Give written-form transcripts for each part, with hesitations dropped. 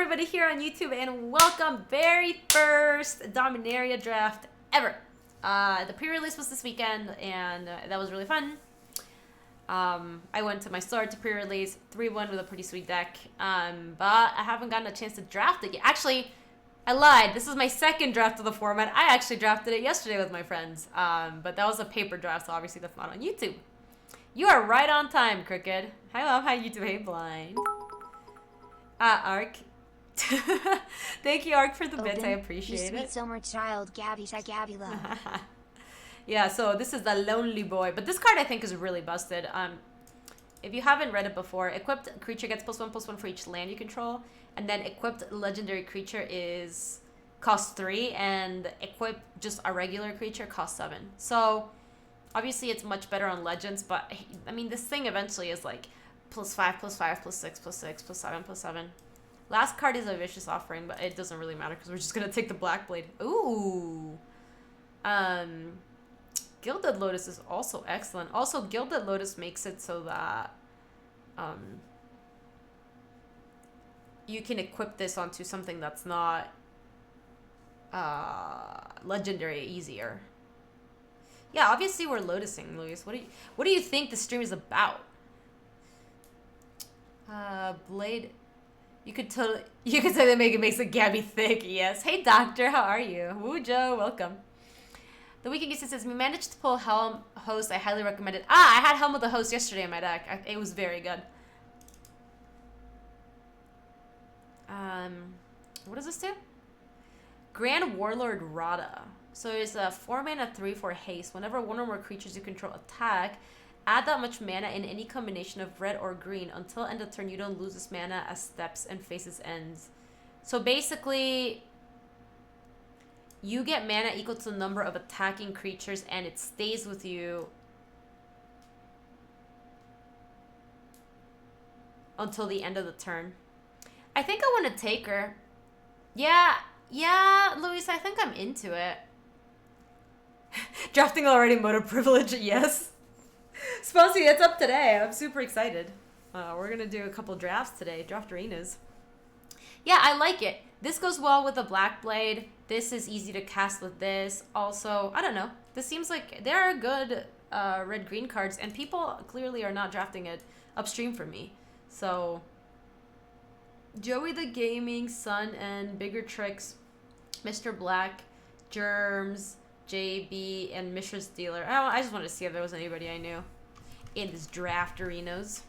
everybody here on YouTube, and welcome very first Dominaria draft ever. The pre-release was this weekend, and that was really fun. I went to my store to pre-release 3-1 with a pretty sweet deck, but I haven't gotten a chance to draft it yet. Actually, I lied. This is my second draft of the format. I actually drafted it yesterday with my friends, but that was a paper draft, so obviously that's not on YouTube. You are right on time, Crooked. Hello, hi YouTube, hey Blind. Ark. Thank you, Ark, for the bits. I appreciate it. Sweet summer child, Gaby, Gaby love. Yeah, so this is the Lonely Boy, but this card I think is really busted. If you haven't read it before, equipped creature gets +1/+1 for each land you control, and then equipped legendary creature costs 3, and equipped just a regular creature costs 7. So obviously it's much better on legends, but I mean this thing eventually is like +5/+5/6/6/6/7/7. Last card is a Vicious Offering, but it doesn't really matter because we're just gonna take the Black Blade. Ooh. Gilded Lotus is also excellent. Also, Gilded Lotus makes it so that you can equip this onto something that's not legendary easier. Yeah, obviously we're lotusing, Luis. What do you think the stream is about? Blade. You could say that makes it Gaby thick. Yes. Hey Doctor, how are you? Woo Joe, welcome. The Weekend Geese says, we managed to pull Helm Host. I highly recommend it. I had Helm of the Host yesterday in my deck. It was very good. What does this do? Grand Warlord Rada. So it's a 4-mana 3/4 haste. Whenever one or more creatures you control attack, add that much mana in any combination of red or green. Until end of turn, you don't lose this mana as steps and phases ends. So basically, you get mana equal to the number of attacking creatures, and it stays with you until the end of the turn. I think I want to take her. Yeah, Luis, I think I'm into it. Drafting already, motor privilege, yes. Sponsy, it's up today. I'm super excited. We're going to do a couple drafts today, draft arenas. Yeah, I like it. This goes well with the Black Blade. This is easy to cast with this. Also, I don't know. This seems like there are good red-green cards, and people clearly are not drafting it upstream for me. So, Joey the Gaming, Sun, and Bigger Tricks, Mr. Black, Germs, JB, and Mishra's Dealer. I just wanted to see if there was anybody I knew in this draft arenas.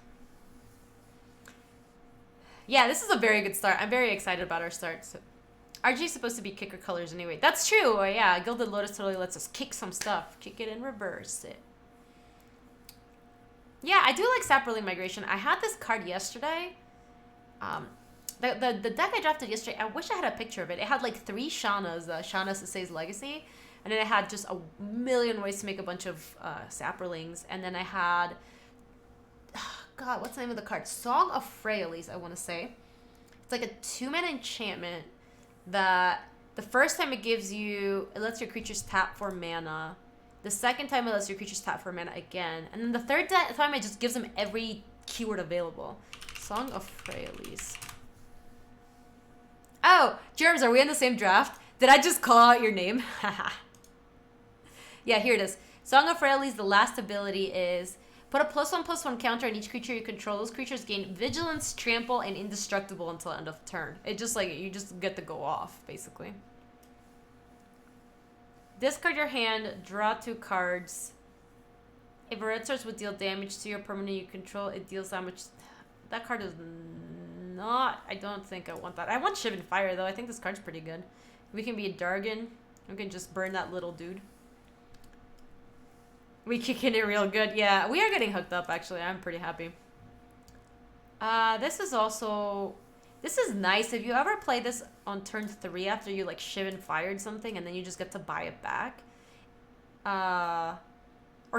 Yeah, this is a very good start. I'm very excited about our start. So, RG is supposed to be kicker colors anyway. That's true. Yeah, Gilded Lotus totally lets us kick some stuff. Kick it and reverse it. Yeah, I do like Saproling Migration. I had this card yesterday. The deck I drafted yesterday, I wish I had a picture of it. It had like 3 Shaunas, Shauna Sasay's Legacy. And then I had just a million ways to make a bunch of Saprolings. And then I had, God, what's the name of the card? Song of Freyalise, I want to say. It's like a 2-mana enchantment that the first time it lets your creatures tap for mana. The second time it lets your creatures tap for mana again. And then the third time it just gives them every keyword available. Song of Freyalise. Oh, Germs, are we in the same draft? Did I just call out your name? Haha. Yeah, here it is. Song of Freyalise, the last ability is put a +1/+1 counter on each creature you control. Those creatures gain Vigilance, Trample, and Indestructible until end of turn. It just like, you just get to go off, basically. Discard your hand, draw 2 cards. If a red source would deal damage to your permanent you control, it deals damage. That card is not, I don't think I want that. I want Shivan Fire, though. I think this card's pretty good. We can be a Dargon. We can just burn that little dude. We kicking it real good. Yeah, we are getting hooked up, actually. I'm pretty happy. This is nice. If you ever play this on turn 3 after you, like, Shivan Fired something, and then you just get to buy it back. Or,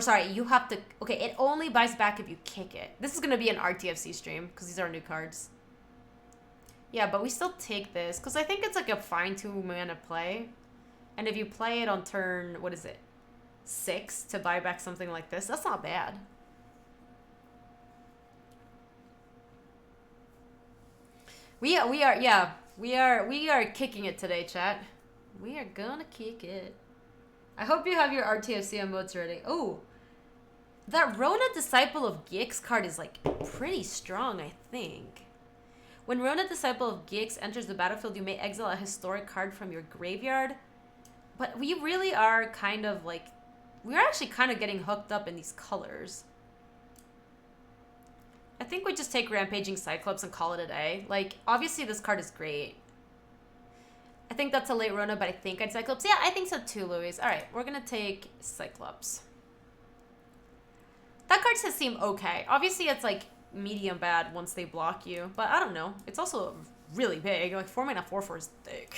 sorry, you have to... Okay, it only buys back if you kick it. This is going to be an RTFC stream, because these are new cards. Yeah, but we still take this, because I think it's, like, a fine 2-mana play. And if you play it on turn... What is it? 6 to buy back something like this, that's not bad. We are, yeah. We are kicking it today, chat. We are gonna kick it. I hope you have your RTFC emotes ready. Oh, that Rona Disciple of Gix card is like pretty strong, I think. When Rona Disciple of Gix enters the battlefield, you may exile a historic card from your graveyard. But we really are kind of like, we're actually kind of getting hooked up in these colors. I think we just take Rampaging Cyclops and call it a day. Like, obviously this card is great. I think that's a late Rona, but I think I'd Cyclops. Yeah, I think so too, Louise. All right, we're going to take Cyclops. That card does seem okay. Obviously, it's like medium bad once they block you, but I don't know. It's also really big. Like 4 mana 4/4 is thick.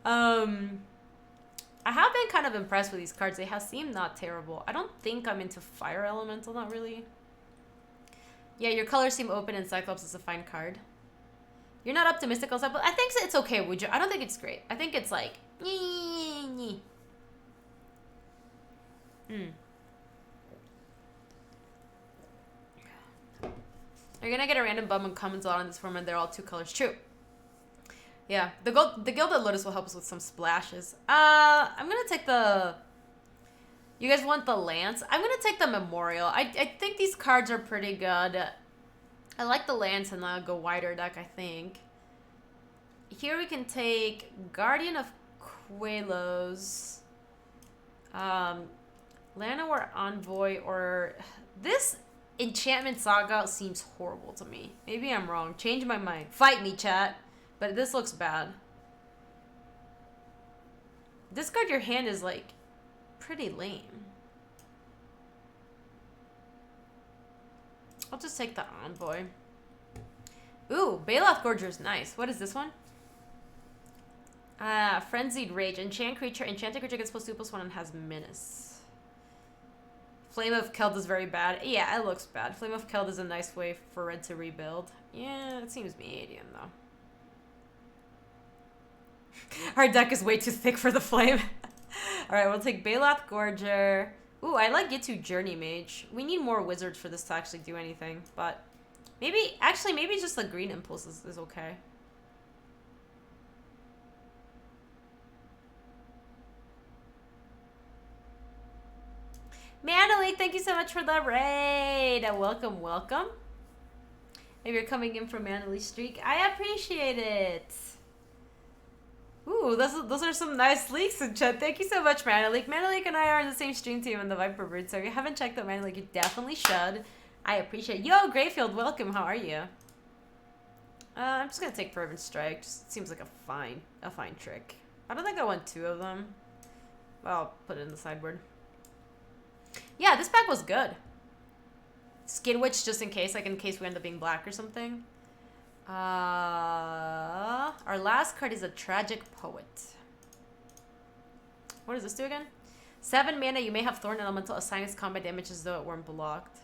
I have been kind of impressed with these cards. They have seemed not terrible. I don't think I'm into Fire Elemental, not really. Yeah, your colors seem open and Cyclops is a fine card. You're not optimistic on Cyclops. I think it's okay, would you? I don't think it's great. I think it's like... You're gonna get a random bum and commons a lot in this form, and they're all 2 colors. True. Yeah, the Gilded Lotus will help us with some splashes. I'm gonna take the... You guys want the Lance? I'm gonna take the Memorial. I think these cards are pretty good. I like the Lance and I'll go wider deck, I think. Here we can take Guardian of Quelos, Llanowar Envoy, or this Enchantment Saga seems horrible to me. Maybe I'm wrong. Change my mind. Fight me, chat. But this looks bad. Discard your hand is like pretty lame. I'll just take the Envoy. Ooh, Baloth Gorger is nice. What is this one? Frenzied Rage. Enchanted creature gets +2/+1 and has Menace. Flame of Keld is very bad. Yeah, it looks bad. Flame of Keld is a nice way for red to rebuild. Yeah, it seems medium though. Our deck is way too thick for the flame. Alright, we'll take Baloth Gorger. Ooh, I like Gitu Journey Mage. We need more wizards for this to actually do anything. But maybe just the green impulse is okay. Manalik, thank you so much for the raid. Welcome, welcome. If you're coming in from Manalik Streak, I appreciate it. Ooh, those are some nice leaks in chat. Thank you so much, Manalik. Manalik and I are in the same stream team in the Viper Brood, so if you haven't checked out Manalik, you definitely should. I appreciate it. Yo, Greyfield, welcome. How are you? I'm just gonna take Fervent Strike. Just seems like a fine trick. I don't think I want 2 of them. Well, I'll put it in the sideboard. Yeah, this pack was good. Skin Witch just in case we end up being black or something. Our last card is a Tragic Poet. What does this do again? 7 mana, you may have Thorn Elemental assign its combat damage as though it weren't blocked.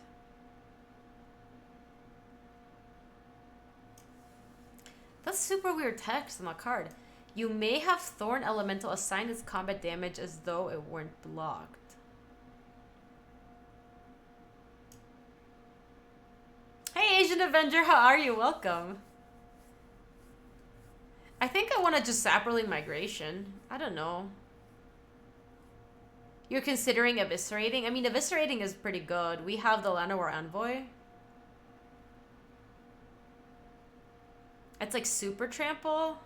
That's super weird text on the card. You may have Thorn Elemental assign its combat damage as though it weren't blocked. Hey, Asian Avenger, how are you? Welcome. I think I want to just Saproling Migration. I don't know. You're considering Eviscerating? I mean, Eviscerating is pretty good. We have the Llanowar Envoy. It's like super trample.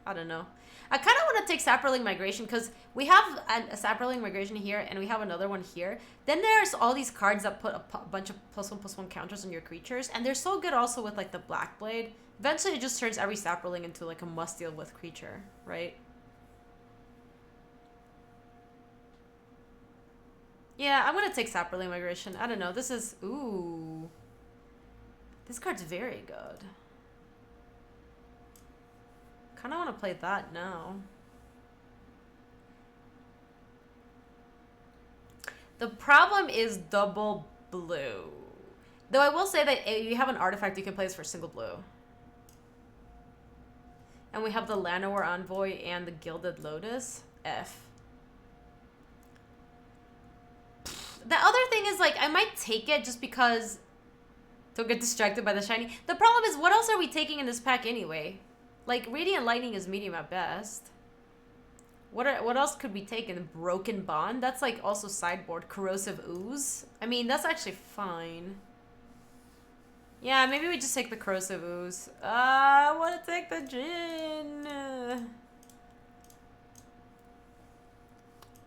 I don't know. I kind of want to take Saproling Migration because we have a Saproling Migration here and we have another one here. Then there's all these cards that put a bunch of +1/+1 counters on your creatures, and they're so good also with like the Black Blade. Eventually it just turns every Saproling into like a must deal with creature, right? Yeah, I'm gonna take Saproling Migration. I don't know. This is... Ooh. This card's very good. Kind of want to play that now. The problem is double blue. Though I will say that if you have an artifact, you can play this for single blue. And we have the Llanowar Envoy and the Gilded Lotus. F. The other thing is, like, I might take it just because... Don't get distracted by the shiny. The problem is, what else are we taking in this pack anyway? Like, Radiant Lightning is medium at best. What else could we take in? Broken Bond? That's, like, also sideboard. Corrosive Ooze? I mean, that's actually fine. Yeah, maybe we just take the Corrosive Ooze. I want to take the Djinn.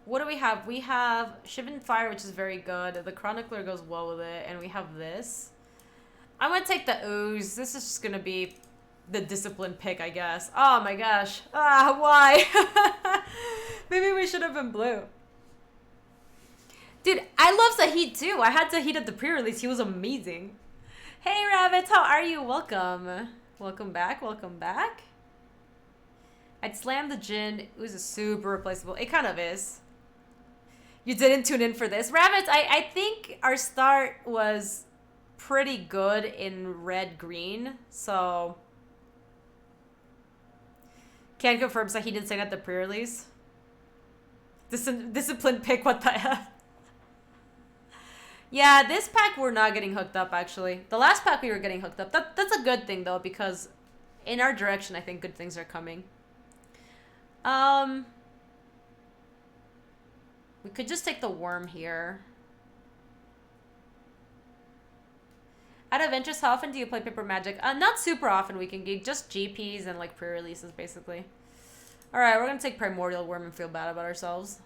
What do we have? We have Shivan Fire, which is very good. The Chronicler goes well with it. And we have this. I'm going to take the Ooze. This is just going to be the discipline pick, I guess. Oh my gosh. Why? Maybe we should have been blue. Dude, I love Zahid too. I had Zahid at the pre-release. He was amazing. Hey, Rabbits. How are you? Welcome. Welcome back. Welcome back. I'd slam the Djinn. Ooze is super replaceable. It kind of is. You didn't tune in for this. Rabbits, I think our start was pretty good in red-green. So... Can confirm that he didn't say that at the pre-release. Discipline pick, what the F? Yeah, this pack we're not getting hooked up, actually. The last pack we were getting hooked up. That's a good thing, though, because in our direction, I think good things are coming. We could just take the worm here. Out of interest, how often do you play Paper Magic? Not super often. We can get just GPs and like pre-releases, basically. All right, we're gonna take Primordial Worm and feel bad about ourselves.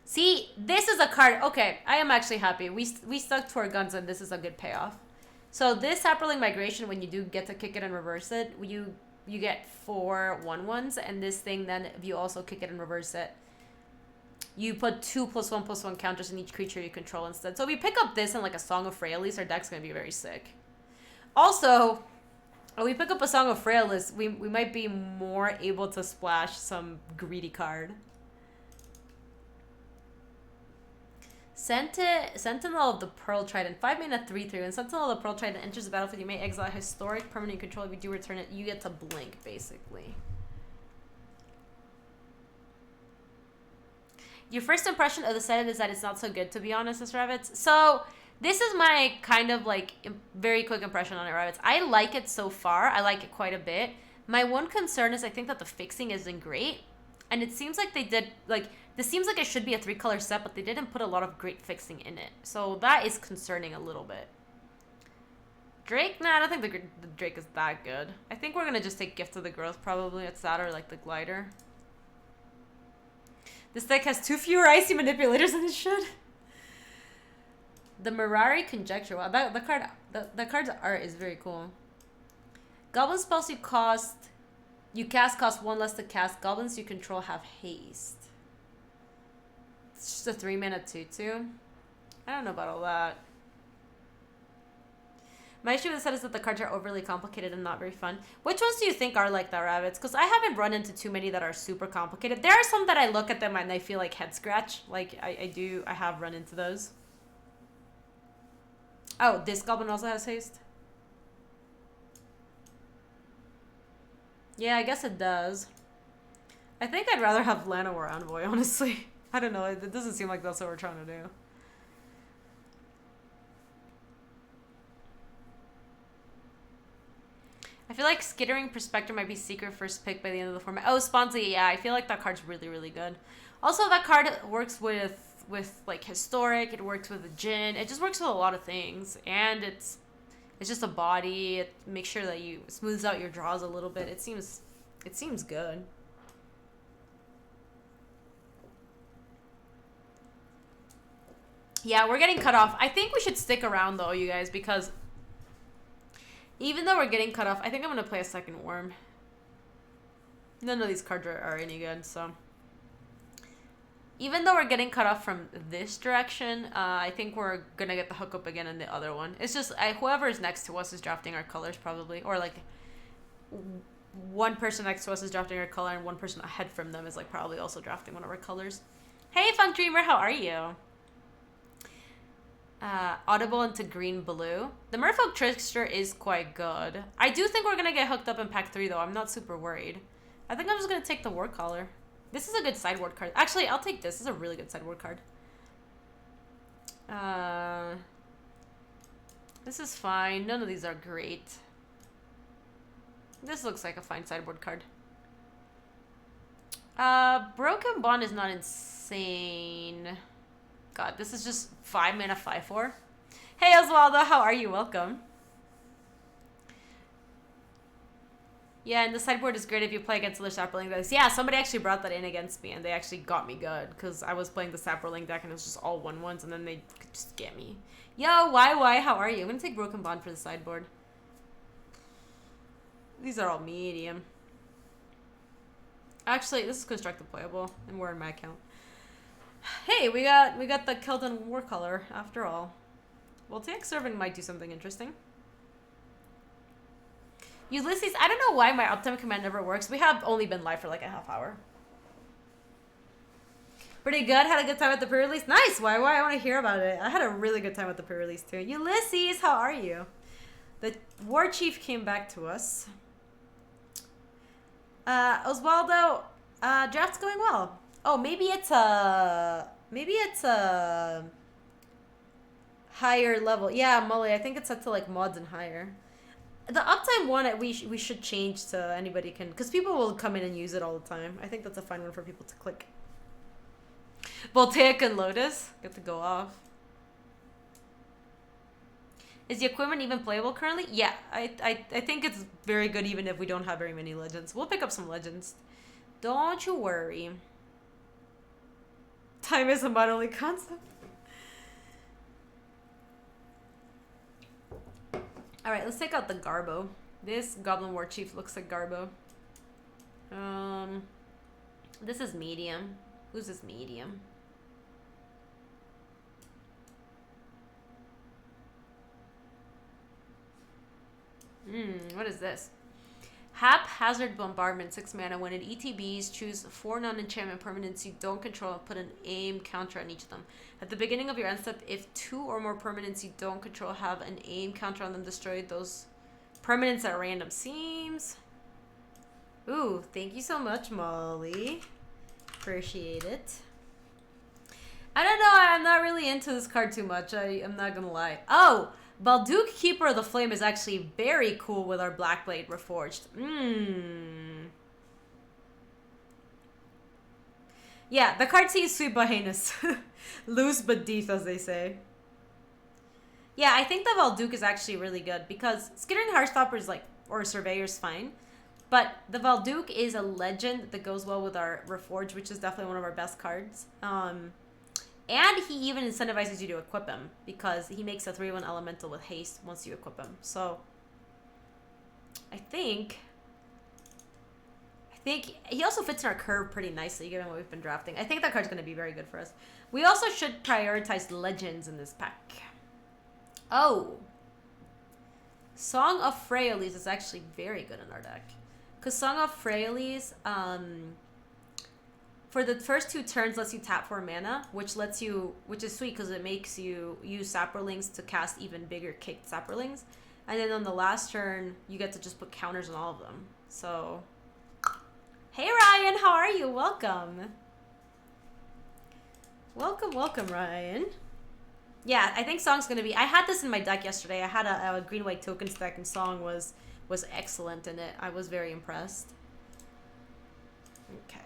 See, this is a card. Okay, I am actually happy. We stuck to our guns, and this is a good payoff. So this Saproling Migration, when you do get to kick it and reverse it, you get 4 1/1s, and this thing then, if you also kick it and reverse it, you put 2+1/+1 counters in each creature you control instead. So if we pick up this and like a Song of Freyalise, our deck's gonna be very sick. Also, if we pick up a Song of Freyalise, we might be more able to splash some greedy card. Sentinel of the Pearl Trident. 5 mana 3/3. When Sentinel of the Pearl Trident enters the battlefield, you may exile a historic permanent you control. If you do return it, you get to blink, basically. Your first impression of the set is that it's not so good, to be honest, as Rabbits. So, this is my kind of, like, very quick impression on it, Rabbits. I like it so far. I like it quite a bit. My one concern is I think that the fixing isn't great. And it seems like they did, like, this seems like it should be a 3-color set, but they didn't put a lot of great fixing in it. So, that is concerning a little bit. Drake? Nah, I don't think the Drake is that good. I think we're going to just take Gift of the Growth, probably. It's that or, like, the Glider. This deck has 2 fewer Icy Manipulators than it should. The Mirari Conjecture. Wow, the card's art is very cool. Goblin spells you cast cost 1 less to cast. Goblins you control have haste. It's just a 3 mana 2/2. I don't know about all that. My issue with the set is that the cards are overly complicated and not very fun. Which ones do you think are like that, Rabbits? Because I haven't run into too many that are super complicated. There are some that I look at them and I feel like head scratch. Like, I have run into those. Oh, this Goblin also has haste? Yeah, I guess it does. I think I'd rather have Llanowar Envoy, honestly. I don't know. It doesn't seem like that's what we're trying to do. I feel like Skittering Prospector might be secret first pick by the end of the format. Oh, Sponzy, yeah, I feel like that card's really, really good. Also, that card works with like Historic. It works with the Djinn. It just works with a lot of things, and it's just a body. It makes sure that you smooths out your draws a little bit. It seems good. Yeah, we're getting cut off. I think we should stick around though, you guys, because even though we're getting cut off, I think I'm going to play a second Worm. None of these cards are any good, so. Even though we're getting cut off from this direction, I think we're going to get the hookup again in the other one. It's just, whoever is next to us is drafting our colors, probably. Or, like, one person next to us is drafting our color, and one person ahead from them is, like, probably also drafting one of our colors. Hey, Funk Dreamer, how are you? Audible into green blue. The Merfolk Trickster is quite good. I do think we're going to get hooked up in pack 3 though. I'm not super worried. I think I'm just going to take the War Caller. This is a good sideboard card. Actually, I'll take this. This is a really good sideboard card. This is fine. None of these are great. This looks like a fine sideboard card. Broken Bond is not insane. God, this is just 5 mana 5/4. Hey Oswaldo, how are you? Welcome. Yeah, and the sideboard is great if you play against other Saproling decks. Yeah, somebody actually brought that in against me, and they actually got me good, because I was playing the Saproling deck, and it was just all 1/1s, and then they could just get me. Yo, why, how are you? I'm going to take Broken Bond for the sideboard. These are all medium. Actually, this is constructed playable, and we're in my account. Hey, we got the Keldon Warcolor, after all. Well, Tank Serving might do something interesting. Ulysses, I don't know why my uptime command never works. We have only been live for like a half hour. Pretty good. Had a good time at the pre-release. Nice. Why? I want to hear about it. I had a really good time at the pre-release too. Ulysses, how are you? The War Chief came back to us. Oswaldo, draft's going well. Oh, maybe it's a higher level. Yeah, Molly, I think it's set to like mods and higher. The uptime one, we should change to anybody can, because people will come in and use it all the time. I think that's a fun one for people to click. Voltaic and Lotus get to go off. Is the equipment even playable currently? Yeah, I think it's very good even if we don't have very many legends. We'll pick up some legends. Don't you worry. Time is a mod-only concept. Alright, let's take out the Garbo. This Goblin War Chief looks like Garbo. This is medium. Who's this medium? What is this? Haphazard Bombardment, 6 mana. When it ETBs, choose 4 non-enchantment permanents you don't control and put an aim counter on each of them. At the beginning of your end step, if 2 or more permanents you don't control have an aim counter on them, destroy those permanents at random. Seems... Ooh, thank you so much, Molly. Appreciate it. I don't know, I'm not really into this card too much. I'm not gonna lie. Oh! Balduke, Keeper of the Flame is actually very cool with our Blackblade Reforged. Yeah, the card sees sweet but heinous. Loose but deep, as they say. Yeah, I think the Balduke is actually really good because Skittering Heartstopper is like, or Surveyor's fine. But the Balduke is a legend that goes well with our Reforged, which is definitely one of our best cards. And he even incentivizes you to equip him because he makes a 3/1 elemental with haste once you equip him. So I think he also fits in our curve pretty nicely given what we've been drafting. I think that card's going to be very good for us. We also should prioritize legends in this pack. Oh. Song of Freyalise is actually very good in our deck. Because Song of Freyalise, for the first 2 turns lets you tap 4 mana, which is sweet because it makes you use Saprolings to cast even bigger kicked Saprolings. And then on the last turn, you get to just put counters on all of them. So, hey Ryan, how are you? Welcome. Welcome, Ryan. Yeah, I think Song's going to be... I had this in my deck yesterday. I had a green-white tokens deck, and Song was excellent in it. I was very impressed. Okay.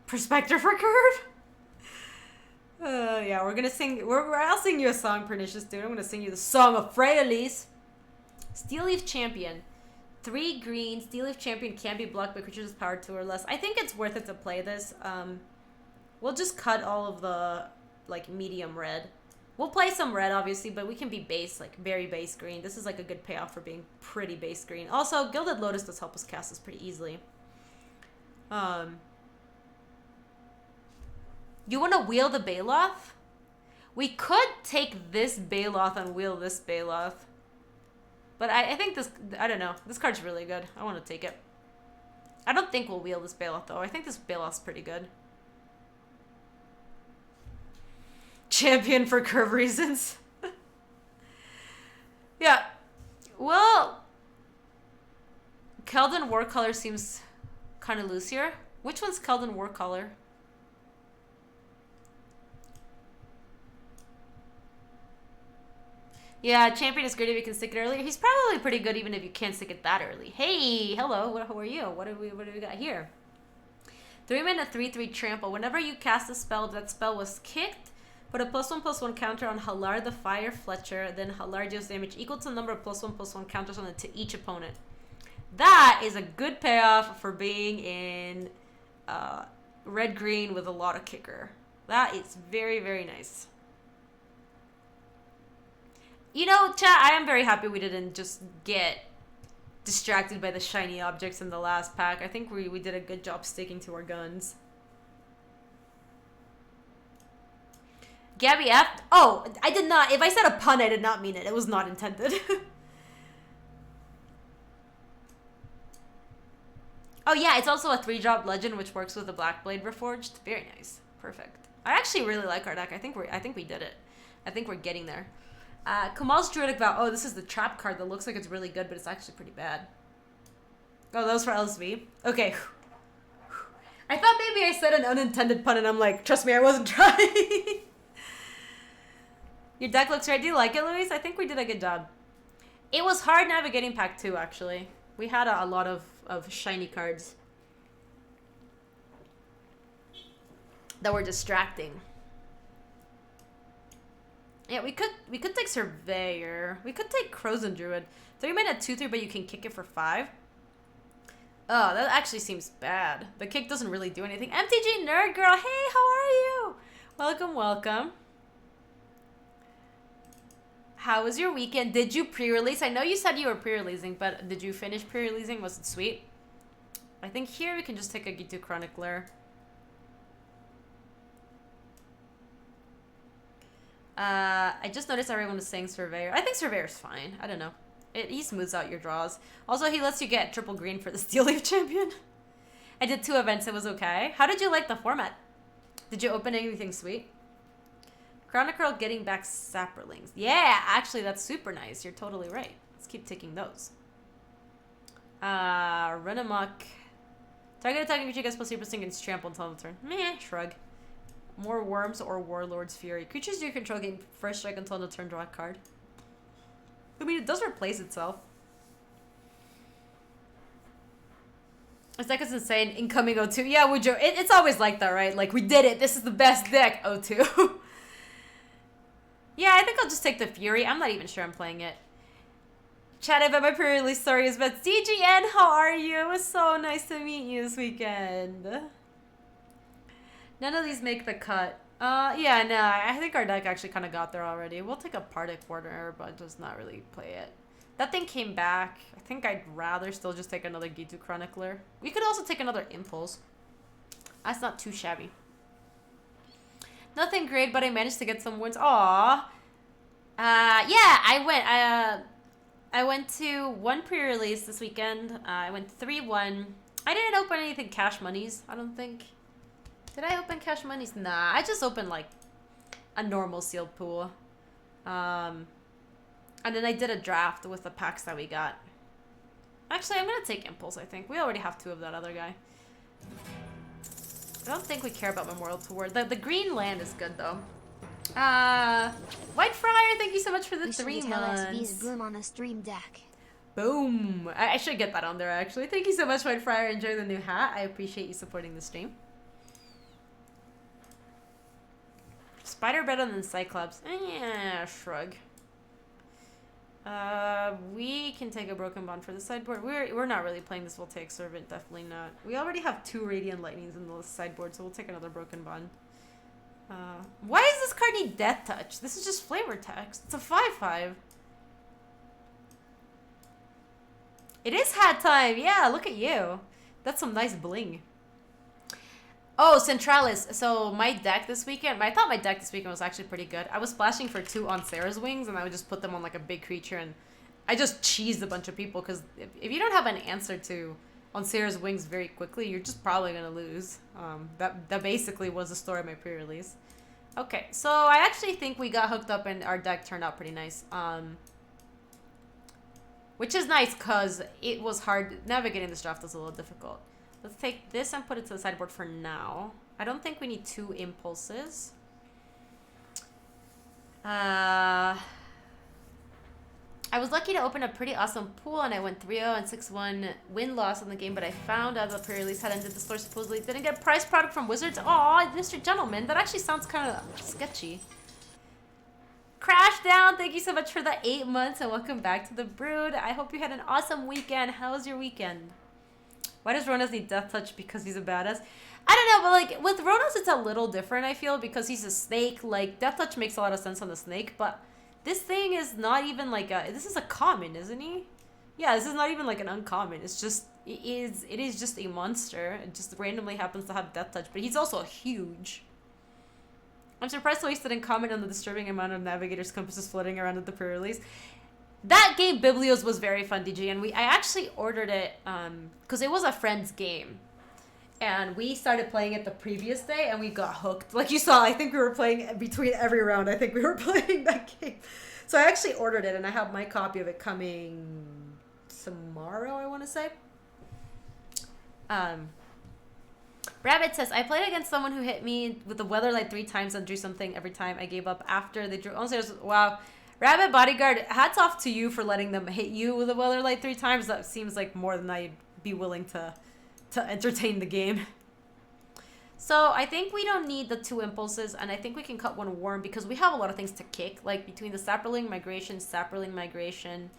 Prospector for curve? Yeah, we're gonna sing... I'll sing you a song, Pernicious Dude. I'm gonna sing you the Song of Freyalise. Steelleaf Champion. 3 green. Steelleaf Champion can't be blocked by creatures with power 2 or less. I think it's worth it to play this. We'll just cut all of the, like, medium red. We'll play some red, obviously, but we can be base, like, very base green. This is, like, a good payoff for being pretty base green. Also, Gilded Lotus does help us cast this pretty easily. You want to wheel the Baloth? We could take this Baloth and wheel this Baloth. But I think this... I don't know. This card's really good. I want to take it. I don't think we'll wheel this Baloth, though. I think this Baloth's pretty good. Champion for curve reasons. Yeah. Well, Keldon Warcolor seems kind of loose here. Which one's Keldon Warcolor? Yeah, champion is great if you can stick it earlier. He's probably pretty good even if you can't stick it that early. Hey, hello, how are you? What do we got here? 3-mana 3/3 trample. Whenever you cast a spell, if that spell was kicked, put a +1/+1 counter on Halar the Fire Fletcher, then Halar deals damage equal to the number of +1/+1 counters on it to each opponent. That is a good payoff for being in red-green with a lot of kicker. That is very, very nice. You know, chat, I am very happy we didn't just get distracted by the shiny objects in the last pack. I think we did a good job sticking to our guns. Gaby F. Oh, I did not. If I said a pun, I did not mean it. It was not intended. Oh, yeah, it's also a 3-drop legend, which works with the Black Blade Reforged. Very nice. Perfect. I actually really like our deck. I think we did it. I think we're getting there. Kamal's Druidic Vow. Oh, this is the trap card that looks like it's really good, but it's actually pretty bad. Oh, that was for LSV? Okay. I thought maybe I said an unintended pun, and I'm like, trust me, I wasn't trying. Your deck looks great. Do you like it, Luis? I think we did a good job. It was hard navigating pack 2, actually. We had a lot of shiny cards that were distracting. Yeah, we could take Surveyor. We could take Crows and Druid. 3-mana 2/3, but you can kick it for 5. Oh, that actually seems bad. The kick doesn't really do anything. MTG Nerd Girl, hey, how are you? Welcome, welcome. How was your weekend? Did you pre-release? I know you said you were pre-releasing, but did you finish pre-releasing? Was it sweet? I think here we can just take a Gitu Chronicler. I just noticed everyone is saying Surveyor. I think Surveyor's fine. I don't know. He smooths out your draws. Also, he lets you get triple green for the Steel Leaf Champion. I did 2 events. It was okay. How did you like the format? Did you open anything sweet? Chronicle getting back Saprolings. Yeah, actually, that's super nice. You're totally right. Let's keep taking those. Run amok. Target attacking creature gets +3% against trample until the turn. Meh, shrug. More Worms or Warlord's Fury. Creatures you control gain first strike until the turn, draw a card. I mean, it does replace itself. This deck is insane. Incoming O2. Yeah, Wujo. It's always like that, right? Like, we did it. This is the best deck, O2. Yeah, I think I'll just take the Fury. I'm not even sure I'm playing it. Chat about my pre-release stories, but CGN, how are you? It was so nice to meet you this weekend. None of these make the cut. Yeah, no, I think our deck actually kind of got there already. We'll take a Partick Warner, but just not really play it. That thing came back. I think I'd rather still just take another Gitu Chronicler. We could also take another Impulse. That's not too shabby. Nothing great, but I managed to get some wins. Aww. Yeah, I went to 1 pre-release this weekend. I went 3-1. I didn't open anything cash monies, I don't think. Did I open cash monies? Nah, I just opened like a normal sealed pool. And then I did a draft with the packs that we got. Actually, I'm gonna take Impulse, I think. We already have 2 of that other guy. I don't think we care about Memorial Tour. The green land is good though. White Friar, thank you so much for the 3 months. Boom on the stream deck. Boom. I should get that on there actually. Thank you so much, White Friar. Enjoy the new hat. I appreciate you supporting the stream. Spider better than Cyclops. Yeah, shrug. We can take a Broken Bond for the sideboard. We're not really playing this. We'll take Servant, definitely not. We already have 2 Radiant Lightnings in the sideboard, so we'll take another Broken Bond. Why does this card need Death Touch? This is just flavor text. It's a 5/5. It is hat time. Yeah, look at you. That's some nice bling. Oh, Centralis. So my deck this weekend, I thought my deck this weekend was actually pretty good. I was splashing for 2 on Sarah's Wings, and I would just put them on like a big creature, and I just cheesed a bunch of people, because if you don't have an answer to on Sarah's Wings very quickly, you're just probably going to lose. That basically was the story of my pre-release. Okay, so I actually think we got hooked up and our deck turned out pretty nice. Which is nice, because it was hard. Navigating this draft was a little difficult. Let's take this and put it to the sideboard for now. I don't think we need 2 impulses. I was lucky to open a pretty awesome pool, and I went 3-0 and 6-1 win-loss in the game, but I found out the pre-release had ended. The store supposedly didn't get prize product from Wizards. Aw, Mr. Gentleman, that actually sounds kind of sketchy. Crash Down, thank you so much for the 8 months, and welcome back to the Brood. I hope you had an awesome weekend. How was your weekend? Why does Ronas need Death Touch? Because he's a badass? I don't know, but like with Ronas, it's a little different, I feel, because he's a snake. Like, Death Touch makes a lot of sense on the snake, but this thing is not even like a... This is a common, isn't he? Yeah, this is not even like an uncommon. It's just... It is just a monster. It just randomly happens to have Death Touch, but he's also huge. I'm surprised Lois didn't comment on the disturbing amount of Navigator's compasses floating around at the pre-release. That game, Biblios, was very fun, DJ, and I actually ordered it because it was a friend's game. And we started playing it the previous day, and we got hooked. Like you saw, I think we were playing between every round. I think we were playing that game. So I actually ordered it, and I have my copy of it coming tomorrow, I want to say. Rabbit says, I played against someone who hit me with the Weatherlight 3 times and drew something every time. I gave up after they drew. Wow. Rabbit Bodyguard, hats off to you for letting them hit you with a Weatherlight 3 times. That seems like more than I'd be willing to entertain the game. So I think we don't need the 2 impulses, and I think we can cut 1 worm because we have a lot of things to kick, like between the Saproling Migration,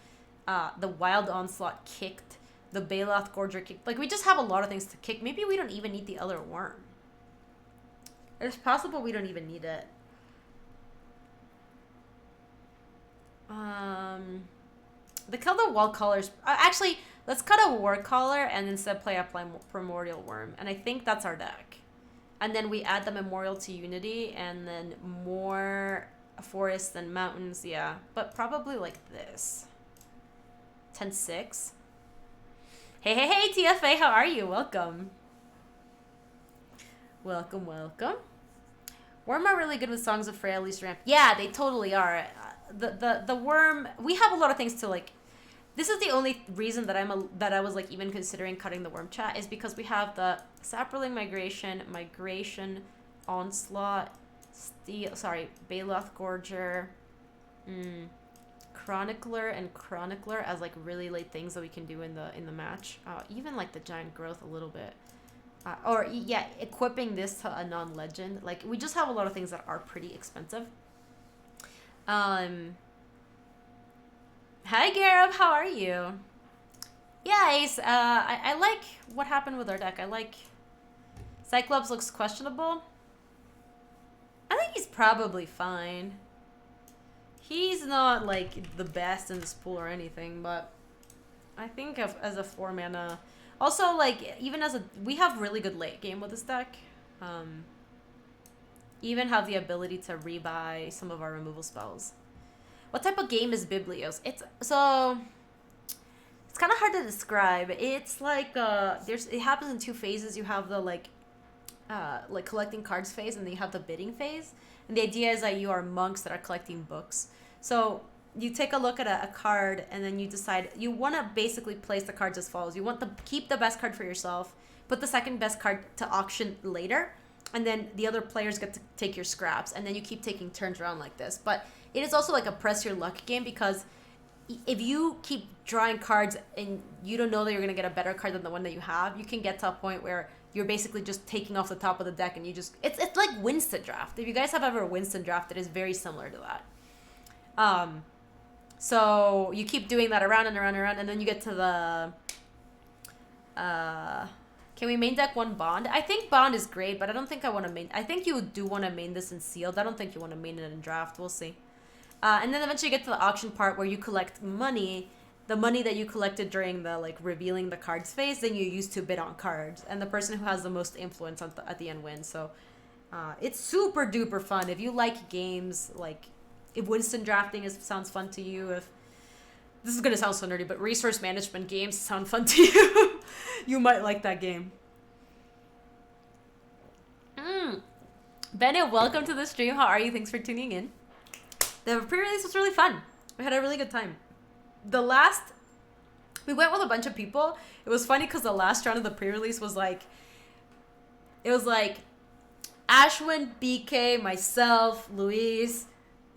the Wild Onslaught kicked, the Baloth Gorger kicked. Like, we just have a lot of things to kick. Maybe we don't even need the other worm. It's possible we don't even need it. The Kill the Wall Callers... actually... Let's cut a War Caller and instead play a Primordial Worm. And I think that's our deck. And then we add the Memorial to Unity and then more forests than mountains. Yeah, but probably like this. 10-6. Hey, TFA, how are you? Welcome. Welcome. Worm are really good with Songs of Freya, Least Ramp. Yeah, they totally are. The Worm... We have a lot of things to like... This is the only reason that I was like even considering cutting the worm chat is because we have the Saproling Migration, Onslaught, Baloth Gorger, Chronicler and Chronicler as like really late things that we can do in the match. Even like the Giant Growth a little bit. Equipping this to a non-legend. Like, we just have a lot of things that are pretty expensive. Hi, Gareb. How are you? Yeah, Ace. I like what happened with our deck. I like... Cyclops looks questionable. I think he's probably fine. He's not, like, the best in this pool or anything, but... I think as a 4-mana... Also, like, even as a... We have really good late game with this deck. Even have the ability to rebuy some of our removal spells. What type of game is Biblios? It's kind of hard to describe. It's like it happens in 2 phases. You have the like collecting cards phase, and then you have the bidding phase. And the idea is that you are monks that are collecting books. So you take a look at a card, and then you decide you want to basically place the cards as follows. You want to keep the best card for yourself, put the second best card to auction later, and then the other players get to take your scraps, and then you keep taking turns around like this. But it is also like a press your luck game, because if you keep drawing cards and you don't know that you're going to get a better card than the one that you have, you can get to a point where you're basically just taking off the top of the deck, and you just... It's like Winston Draft. If you guys have ever Winston Draft, it is very similar to that. So you keep doing that around and around and around, and then you get to the... Can we main deck 1 Bond? I think Bond is great, but I don't think I want to main... I think you do want to main this in Sealed. I don't think you want to main it in Draft. We'll see. And then eventually you get to the auction part where you collect money, the money that you collected during the like revealing the cards phase, then you use to bid on cards, and the person who has the most influence at the end wins. So it's super duper fun. If you like games, like if Winston drafting sounds fun to you, if this is gonna sound so nerdy, but resource management games sound fun to you, you might like that game. Bennett, welcome to the stream. How are you? Thanks for tuning in. The pre-release was really fun. We had a really good time. We went with a bunch of people. It was funny because the last round of the pre-release was like, it was like Ashwin, BK, myself, Luis,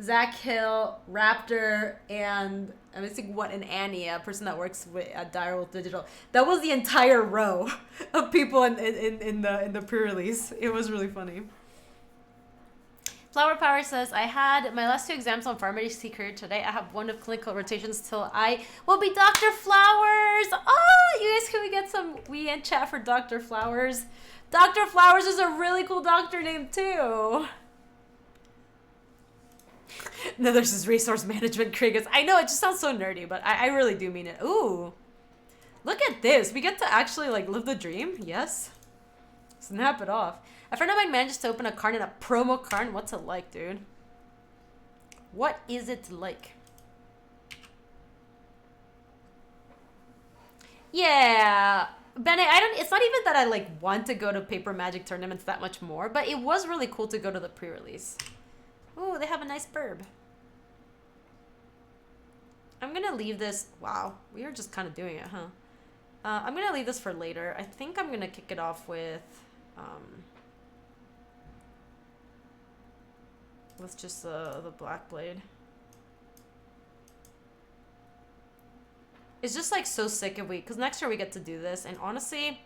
Zach Hill, Raptor, and I'm missing what, and Annie, a person that works at Direwolf Digital. That was the entire row of people in the pre-release. It was really funny. Flower Power says, I had my last 2 exams on pharmacy career today. I have one of clinical rotations till I will be Dr. Flowers. Oh, you guys, can we get some weekend chat for Dr. Flowers? Dr. Flowers is a really cool doctor name too. No, there's this resource management, Krigas. I know, it just sounds so nerdy, but I really do mean it. Ooh. Look at this. We get to actually, like, live the dream. Yes. Snap it off. A friend of mine managed to open a card in a promo card. What's it like, dude? What is it like? Yeah. Bene, it's not even that I, like, want to go to Paper Magic tournaments that much more, but it was really cool to go to the pre-release. Ooh, they have a nice burb. I'm gonna leave this. Wow, we are just kind of doing it, huh? I'm gonna leave this for later. I think I'm gonna kick it off with just the Black Blade. It's just like so sick if because next year we get to do this, and honestly,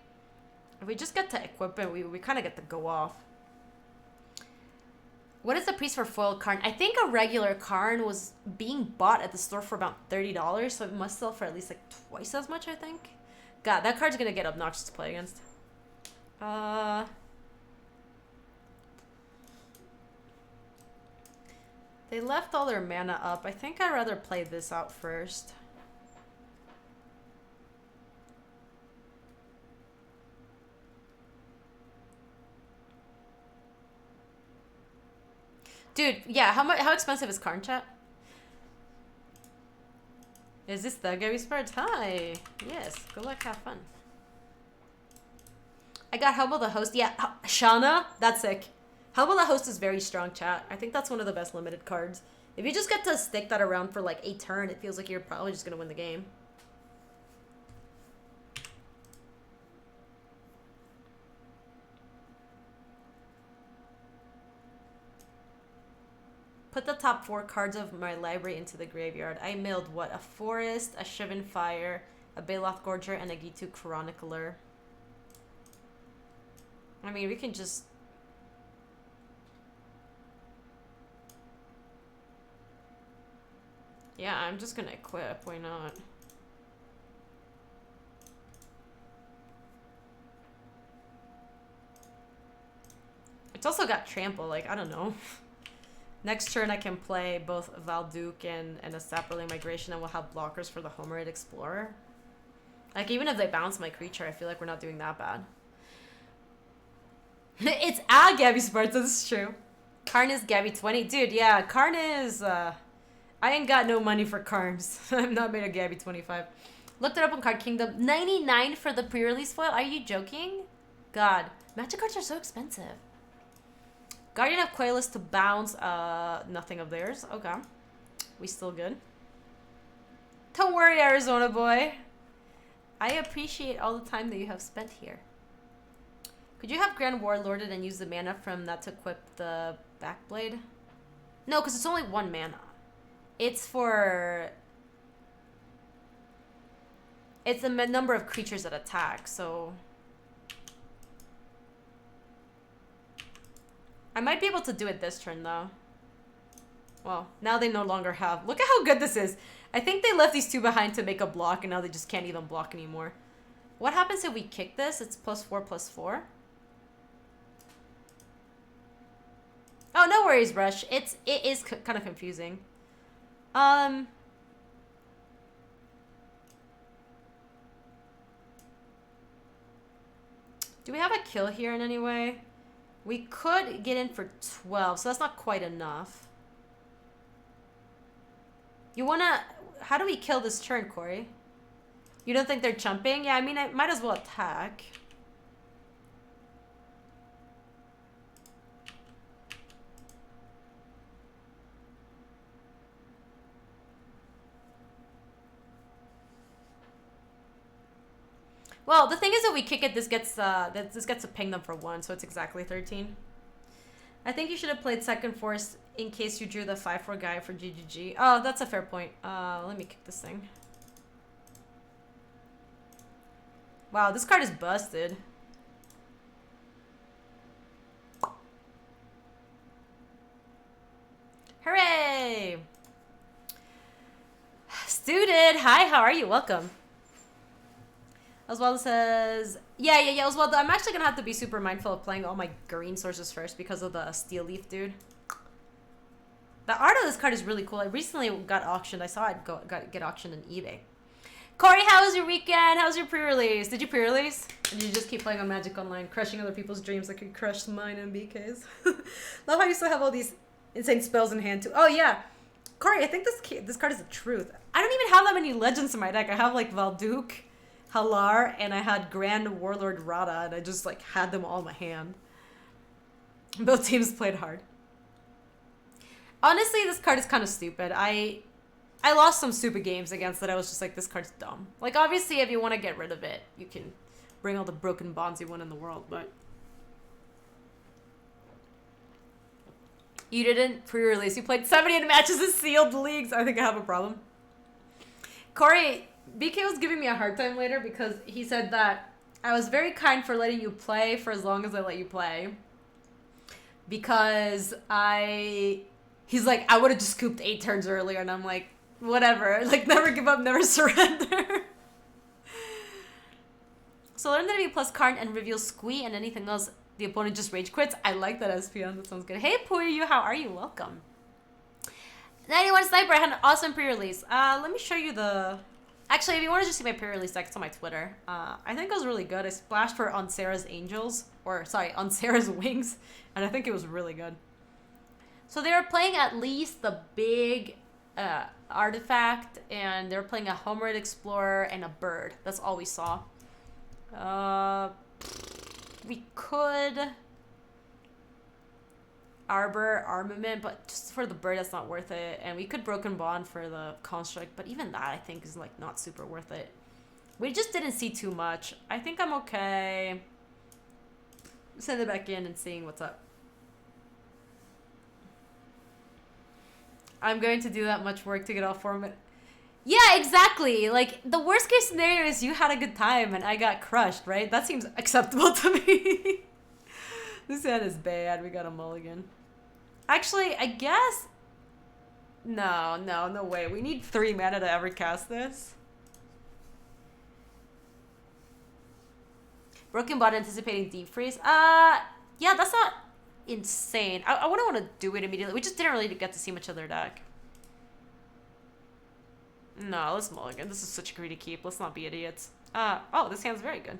if we just get to equip it, we kind of get to go off. What is the price for foiled Karn? I think a regular Karn was being bought at the store for about $30, so it must sell for at least like twice as much, I think. God, that card's gonna get obnoxious to play against. They left all their mana up. I think I'd rather play this out first. Dude, yeah, how expensive is Karn, chat? Is this the Gaby Spartz? Hi. Yes, good luck, have fun. I got Helbo the Host. Yeah, Shauna, that's sick. Helbo the Host is very strong, chat. I think that's one of the best limited cards. If you just get to stick that around for like a turn, it feels like you're probably just going to win the game. Put the top 4 cards of my library into the graveyard. I milled what? A Forest, a Shivan Fire, a Baloth Gorger, and a Gitu Chronicler. I mean, we can just... Yeah, I'm just gonna equip. Why not? It's also got Trample. Like, I don't know. Next turn, I can play both Valduke and a Saproling Migration, and we'll have blockers for the Homerite Explorer. Like, even if they bounce my creature, I feel like we're not doing that bad. It's Gaby Spartz, this is true. Karn is Gaby 20. Dude, yeah, Karn is... I ain't got no money for Karns. I'm not made of Gaby 25. Looked it up on Card Kingdom. 99 for the pre-release foil? Are you joking? God. Magic cards are so expensive. Guardian of Quailus to bounce. Nothing of theirs. Okay. We still good. Don't worry, Arizona boy. I appreciate all the time that you have spent here. Could you have Grand Warlorded and use the mana from that to equip the Backblade? No, because it's only 1 mana. It's for... It's the number of creatures that attack, so... I might be able to do it this turn, though. Well, now they no longer have... Look at how good this is. I think they left these 2 behind to make a block, and now they just can't even block anymore. What happens if we kick this? It's +4/+4. Oh, no worries, Rush. It is kind of confusing. Do we have a kill here in any way? We could get in for 12, so that's not quite enough. You wanna... How do we kill this turn, Corey? You don't think they're chumping? Yeah, I mean, I might as well attack. Well, the thing is, if we kick it, this gets to ping them for 1, so it's exactly 13. I think you should have played Second Force in case you drew the 5/4 guy for GGG. Oh, that's a fair point. Let me kick this thing. Wow, this card is busted. Hooray! Student, hi, how are you? Welcome. Oswaldo says, yeah, Oswaldo, I'm actually gonna have to be super mindful of playing all my green sources first because of the Steel Leaf, dude. The art of this card is really cool. I recently got auctioned. I saw it get auctioned on eBay. Corey, how was your weekend? How was your pre-release? Did you pre-release? Or did you just keep playing on Magic Online, crushing other people's dreams like you crushed mine and BK's? Love how you still have all these insane spells in hand too. Oh yeah, Corey, I think this card is the truth. I don't even have that many legends in my deck. I have like Valduk, Halar, and I had Grand Warlord Rada, and I just like had them all in my hand. Both teams played hard. Honestly, this card is kind of stupid. I lost some stupid games against it. I was just like, this card's dumb. Like, obviously, if you want to get rid of it, you can bring all the broken bonds you won in the world, but... You didn't pre-release. You played 78 matches in sealed leagues. I think I have a problem. Corey, BK was giving me a hard time later because he said that I was very kind for letting you play for as long as I let you play. Because He's like, I would have just scooped 8 turns earlier, and I'm like, whatever. Like, never give up, never surrender. So learn that if you plus card and reveal Squee and anything else, the opponent just rage quits. I like that SPN. That sounds good. Hey, Puyu, how are you? Welcome. 91 Sniper, I had an awesome pre-release. Let me show you the... Actually, if you want to just see my pre-release deck, it's on my Twitter. I think it was really good. I splashed for On Sarah's Angels. Or, sorry, On Sarah's Wings. And I think it was really good. So they were playing at least the big artifact, and they were playing a Homerid Explorer and a bird. That's all we saw. We could Arbor Armament, but just for the bird, that's not worth it. And we could Broken Bond for the Construct, but even that I think is like not super worth it. We just didn't see too much. I think I'm okay. Send it back in and seeing what's up. I'm going to do that much work to get all 4 minutes. Yeah, exactly. Like, the worst case scenario is you had a good time and I got crushed, right? That seems acceptable to me. This hand is bad. We got a mulligan. Actually, I guess... No way. We need 3 mana to ever cast this. Broken Bot anticipating Deep Freeze. Yeah, that's not... insane. I wouldn't want to do it immediately. We just didn't really get to see much of their deck. No, let's mulligan. This is such a greedy keep. Let's not be idiots. Oh, this hand's very good.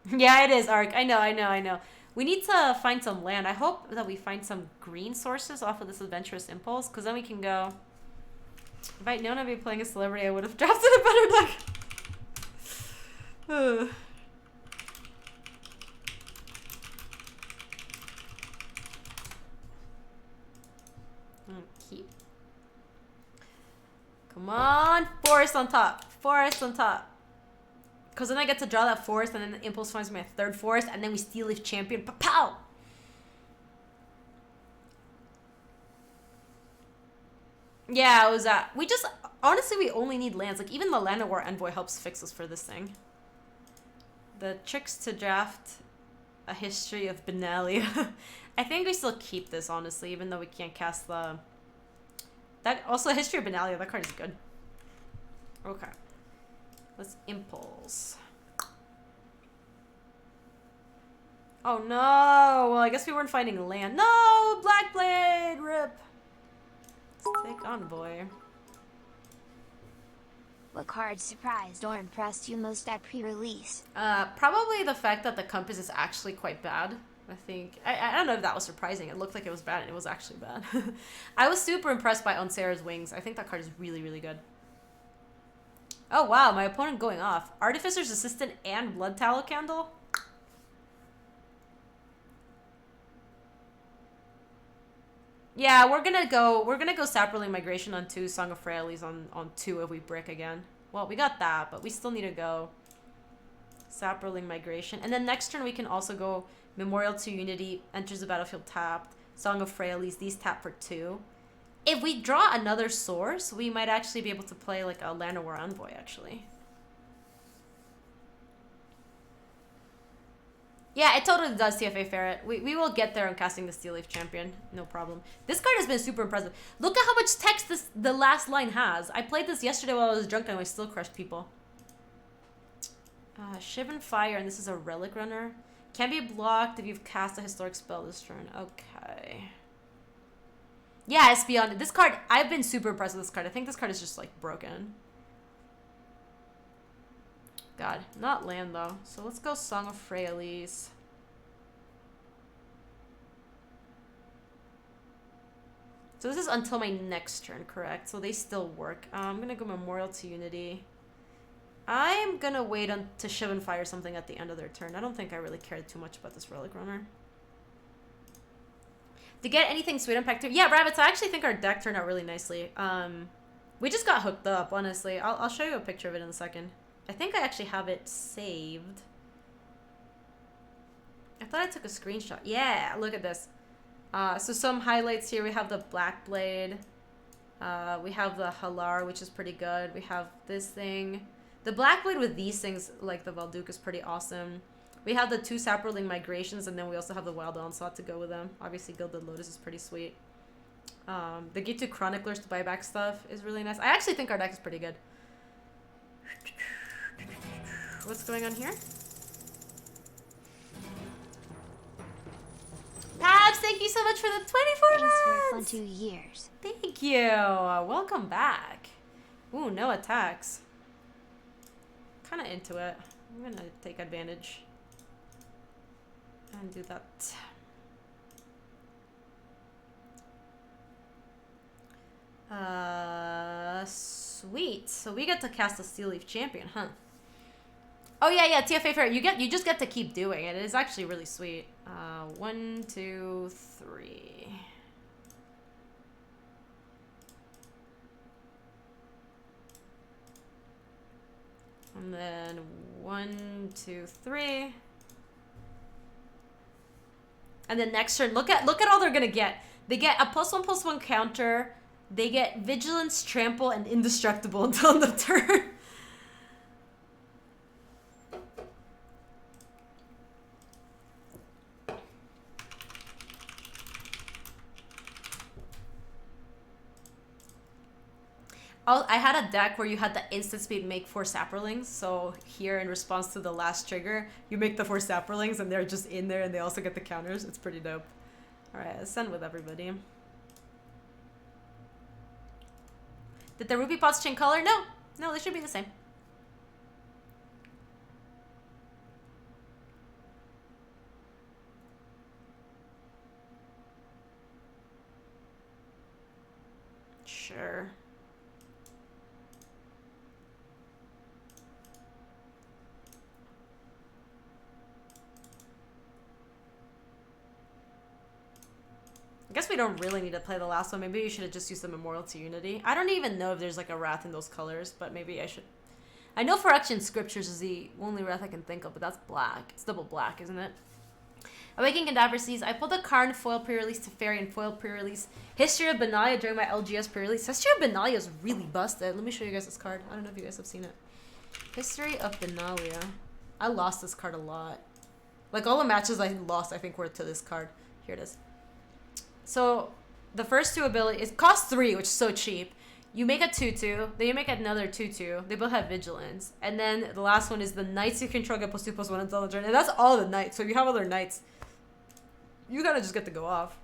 Yeah, it is, Arc. I know. We need to find some land. I hope that we find some green sources off of this Adventurous Impulse, because then we can go... If I'd known I'd be playing a celebrity, I would have drafted a better deck. Keep. Come on, forest on top. Because then I get to draw that forest, and then the impulse finds my 3rd forest, and then we Steel Leaf champion. Pow! Yeah, it was that. We just honestly we only need lands. Like even the Land of War Envoy helps fix us for this thing. The tricks to draft a history of Benalia. I think we still keep this honestly, even though we can't cast the. That also History of Benalia, that card is good. Okay. Let's Impulse. Oh no! Well, I guess we weren't finding land. No! Black Blade! RIP! Let's take Envoy. What card surprised or impressed you most at pre-release? Probably the fact that the Compass is actually quite bad. I think, I don't know if that was surprising. It looked like it was bad and it was actually bad. I was super impressed by On Sarah's Wings. I think that card is really, really good. Oh wow, my opponent going off. Artificer's Assistant and Blood Tallow Candle? Yeah, we're gonna go Saproling Migration on 2, Song of Frailes on 2 if we brick again. Well, we got that, but we still need to go Saproling Migration. And then next turn we can also go Memorial to Unity, enters the battlefield tapped. Song of Freyalise, these tap for 2. If we draw another source, we might actually be able to play like a Land of War Envoy, actually. Yeah, it totally does, TFA Ferret. We will get there on casting the Steel Leaf Champion. No problem. This card has been super impressive. Look at how much text the last line has. I played this yesterday while I was drunk and I still crushed people. Shiv and Fire, and this is a Relic Runner. Can be blocked if you've cast a historic spell this turn. Okay. Yeah, it's beyond it. This card, I've been super impressed with this card. I think this card is just, like, broken. God, not land, though. So let's go Song of Freyalise. So this is until my next turn, correct? So they still work. I'm going to go Memorial to Unity. I'm going to wait to Shiv and Fire something at the end of their turn. I don't think I really cared too much about this Relic Runner. To get anything sweet on Pack 2. Yeah, Rabbits, I actually think our deck turned out really nicely. We just got hooked up, honestly. I'll show you a picture of it in a second. I think I actually have it saved. I thought I took a screenshot. Yeah, look at this. So some highlights here. We have the Black Blade. We have the Halar, which is pretty good. We have this thing. The Black Blade with these things, like the Valduk, is pretty awesome. We have the 2 Saproling Migrations, and then we also have the Wild Onslaught to go with them. Obviously, Gilded Lotus is pretty sweet. The Gitu Chroniclers to buy back stuff is really nice. I actually think our deck is pretty good. What's going on here? Pabs, thank you so much for the 24 months! Thanks for 2 years. Thank you. Welcome back. Ooh, no attacks. Kind of into it. I'm going to take advantage. And do that. Sweet. So we get to cast a Steel Leaf Champion, huh? Oh yeah, TFA Fair. You just get to keep doing it. It is actually really sweet. 1, 2, 3. And then 1, 2, 3. And then next turn, look at all they're gonna get. They get a +1/+1 counter. They get Vigilance, Trample, and Indestructible until end of turn. I had a deck where you had the instant speed make 4 Saprolings. So here, in response to the last trigger, you make the 4 Saprolings, and they're just in there, and they also get the counters. It's pretty dope. All right, let's send with everybody. Did the Ruby Pots change color? No, they should be the same. Sure. I guess we don't really need to play the last one. Maybe we should have just used the Memorial to Unity. I don't even know if there's like a Wrath in those colors, but maybe I should. I know Phyrexian Scriptures is the only Wrath I can think of, but that's black. It's double black, isn't it? Awakening Cadaver Seas. I pulled a Karn foil pre-release to Fairy and foil pre-release. History of Benalia during my LGS pre-release. History of Benalia is really busted. Let me show you guys this card. I don't know if you guys have seen it. History of Benalia. I lost this card a lot. Like all the matches I lost, I think, were to this card. Here it is. So the first 2 abilities, it costs 3, which is so cheap. You make a 2/2, then you make another 2/2. They both have Vigilance. And then the last one is the Knights you control get +2/+1 until the turn. And that's all the Knights. So if you have other Knights, you gotta just get to go off.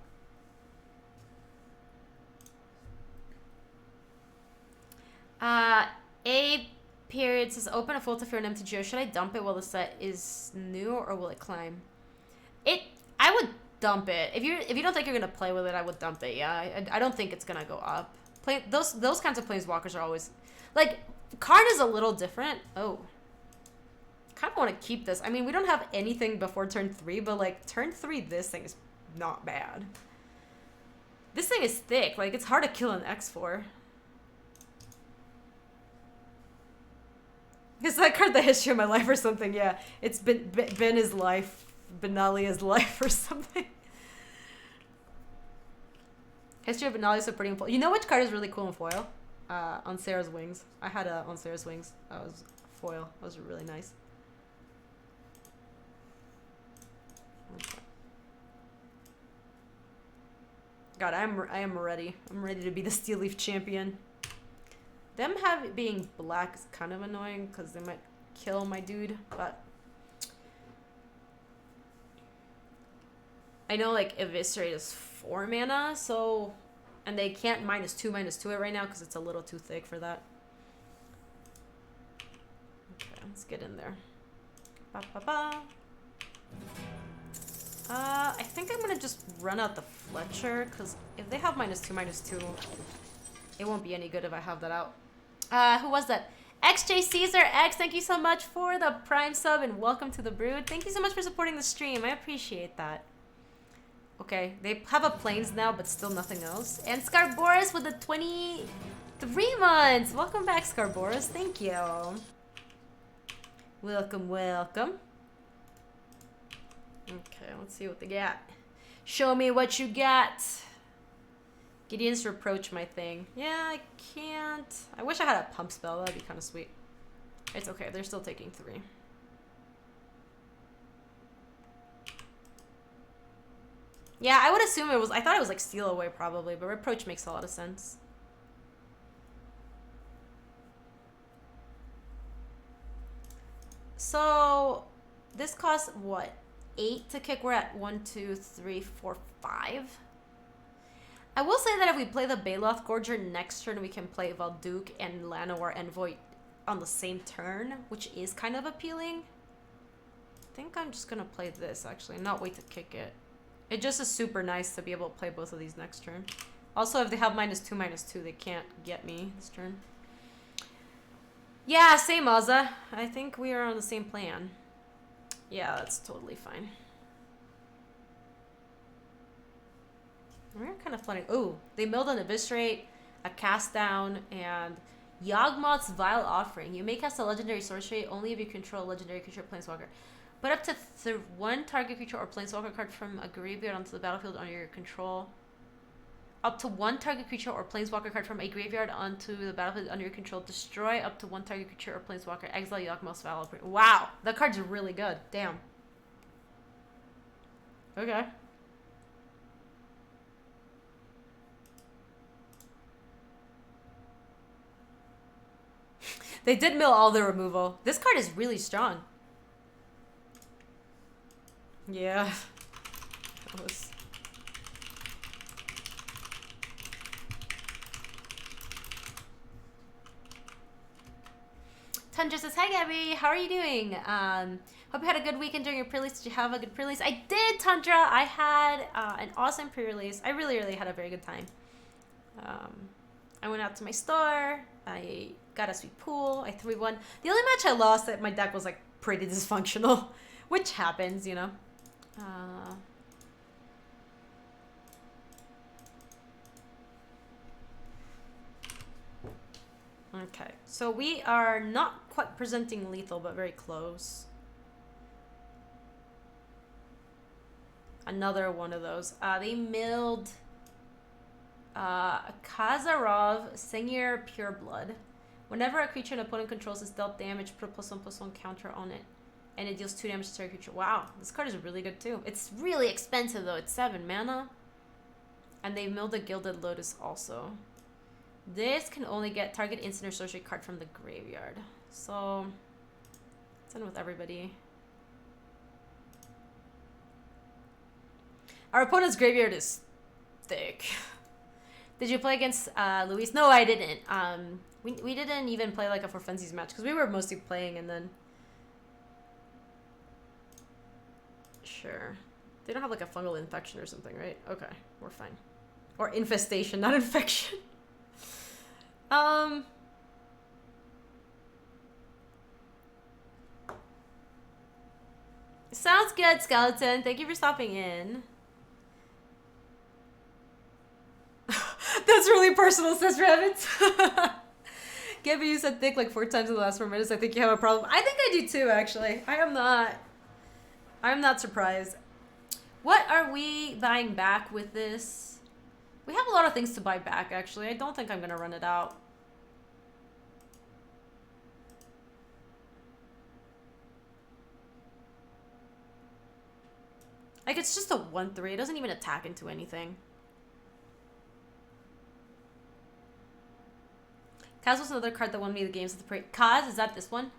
A period says open a full to fear an MTGO. Should I dump it while the set is new, or will it climb? I would dump it. If you don't think you're gonna play with it, I would dump it. Yeah, I don't think it's gonna go up. Those kinds of planeswalkers are always like Karn is a little different. Oh, kind of want to keep this. I mean, we don't have anything before turn 3, but like turn 3, this thing is not bad. This thing is thick. Like it's hard to kill an X for. Is that card the history of my life or something? Yeah, it's been his life Benalia's life or something. History of Benalia is so pretty in foil. You know which card is really cool in foil? On Sarah's Wings. I had a On Sarah's Wings. That was foil. That was really nice. Okay. God, I am ready. I'm ready to be the Steel Leaf champion. Them being black is kind of annoying because they might kill my dude, but I know like Eviscerate is 4 mana, so and they can't -2/-2 it right now because it's a little too thick for that. Okay, let's get in there. Ba, ba, ba. I think I'm gonna just run out the Fletcher because if they have -2/-2, it won't be any good if I have that out. Who was that? XJ Caesar X, thank you so much for the Prime sub and welcome to the Brood. Thank you so much for supporting the stream. I appreciate that. Okay, they have a Plains now, but still nothing else. And Scarboris with the 23 months. Welcome back, Scarboris. Thank you. Welcome, welcome. Okay, let's see what they got. Show me what you got. Gideon's Reproach, my thing. Yeah, I can't. I wish I had a pump spell. That'd be kind of sweet. It's okay. They're still taking 3. Yeah, I would assume it was. I thought it was like Steal Away probably, but Reproach makes a lot of sense. So this costs what? 8 to kick. We're at 1, 2, 3, 4, 5. I will say that if we play the Baloth Gorger next turn, we can play Valduke and Llanowar Envoy on the same turn, which is kind of appealing. I think I'm just gonna play this actually, and not wait to kick it. It just is super nice to be able to play both of these next turn. Also, if they have -2/-2, they can't get me this turn. Yeah, same Ozza. I think we are on the same plan. Yeah, that's totally fine. We're kind of flooding. Ooh, they milled an Eviscerate, a Cast Down, and Yawgmoth's Vile Offering. You may cast a legendary sorcery only if you control a legendary creature or planeswalker. Put up to 1 target creature or planeswalker card from a graveyard onto the battlefield under your control. Up to 1 target creature or planeswalker card from a graveyard onto the battlefield under your control. Destroy up to 1 target creature or planeswalker. Exile Yawgmoth's Vile Offering. Wow, that card's really good. Damn. Okay. They did mill all the removal. This card is really strong. Yeah. That was... Tundra says, hi Gabby, how are you doing? Hope you had a good weekend during your pre-release. Did you have a good pre-release? I did, Tundra. I had an awesome pre-release. I really had a very good time. I went out to my store. I got a sweet pool. I 3-1. The only match I lost that my deck was like pretty dysfunctional, which happens, you know. Okay, so we are not quite presenting lethal, but very close. Another one of those. They milled Kazarov, Sengir Pureblood. Whenever a creature an opponent controls is dealt damage, put a +1/+1 counter on it. And it deals 2 damage to target creature. Wow, this card is really good too. It's really expensive though. It's 7 mana. And they milled a Gilded Lotus also. This can only get target instant or sorcery card from the graveyard. So, it's in with everybody. Our opponent's graveyard is thick. Did you play against Luis? No, I didn't. We didn't even play like a For Frenzies match because we were mostly playing and then... Sure. They don't have like a fungal infection or something, right? Okay, we're fine. Or infestation, not infection. Sounds good, Skeleton. Thank you for stopping in. That's really personal, says Rabbit. Gaby, you said thick like 4 times in the last 4 minutes. I think you have a problem. I think I do too, actually. I am not... I'm not surprised. What are we buying back with this? We have a lot of things to buy back, actually. I don't think I'm going to run it out. Like, it's just a 1/3. It doesn't even attack into anything. Kaz was another card that won me the games at the parade. Kaz, is that this one?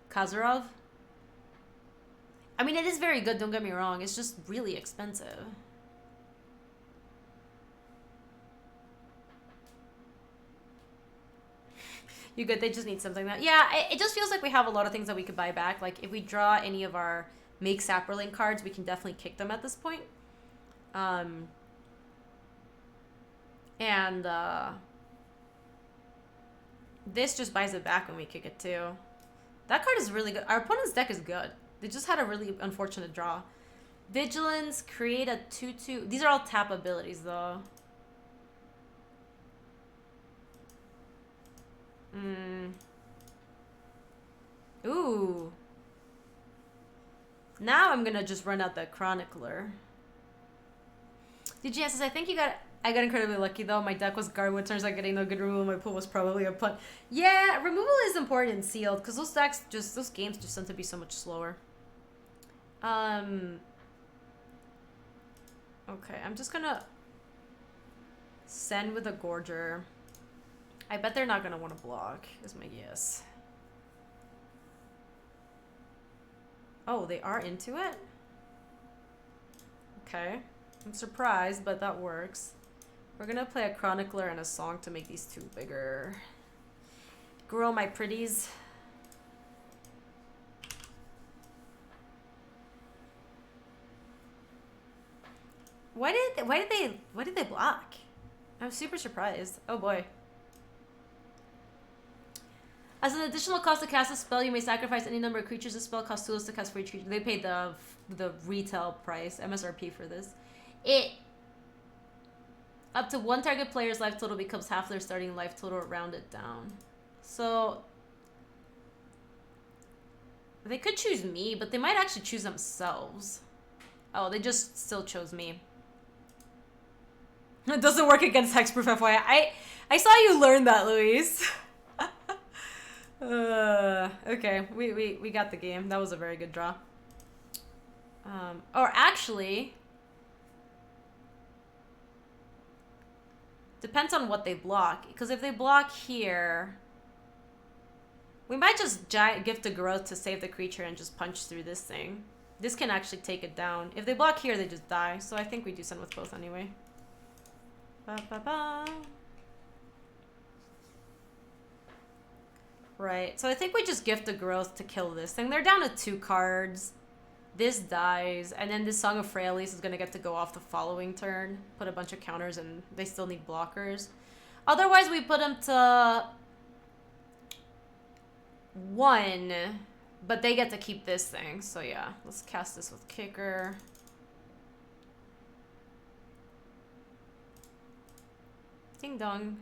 Kazarov? I mean, it is very good, don't get me wrong. It's just really expensive. You good? They just need something that... Yeah, it just feels like we have a lot of things that we could buy back. Like, if we draw any of our Make Saproling cards, we can definitely kick them at this point. This just buys it back when we kick it too. That card is really good. Our opponent's deck is good. They just had a really unfortunate draw. Vigilance, create a 2/2. These are all tap abilities though. Ooh. Now I'm gonna just run out the Chronicler. DGS says, I think I got incredibly lucky though. My deck was Garwood, turns out getting no good removal. My pool was probably a punt. Yeah, removal is important in sealed because those decks those games just tend to be so much slower. Okay, I'm just gonna send with a Gorger. I bet they're not gonna want to block, is my guess. Oh, they are into it? Okay. I'm surprised, but that works. We're gonna play a Chronicler and a Song to make these two bigger. Grow my pretties. Why did they block? I'm super surprised. Oh boy. As an additional cost to cast a spell, you may sacrifice any number of creatures. The spell costs 2 to cast for each creature. They paid the retail price, MSRP for this. Up to one target player's life total becomes half their starting life total, rounded down. So they could choose me, but they might actually choose themselves. Oh, they just still chose me. It doesn't work against hexproof, FYI. I saw you learn that, Luis. Okay, we got the game. That was a very good draw. Or actually, depends on what they block. Because if they block here, we might just gift a growth to save the creature and just punch through this thing. This can actually take it down. If they block here, they just die. So I think we do send with both anyway. Ba, ba, ba. Right, so I think we just gift the growth to kill this thing. They're down to 2 cards. This dies, and then this Song of Frailes is going to get to go off the following turn. Put a bunch of counters, and they still need blockers. Otherwise, we put them to 1, but they get to keep this thing. So yeah, let's cast this with Kicker. Ding dong.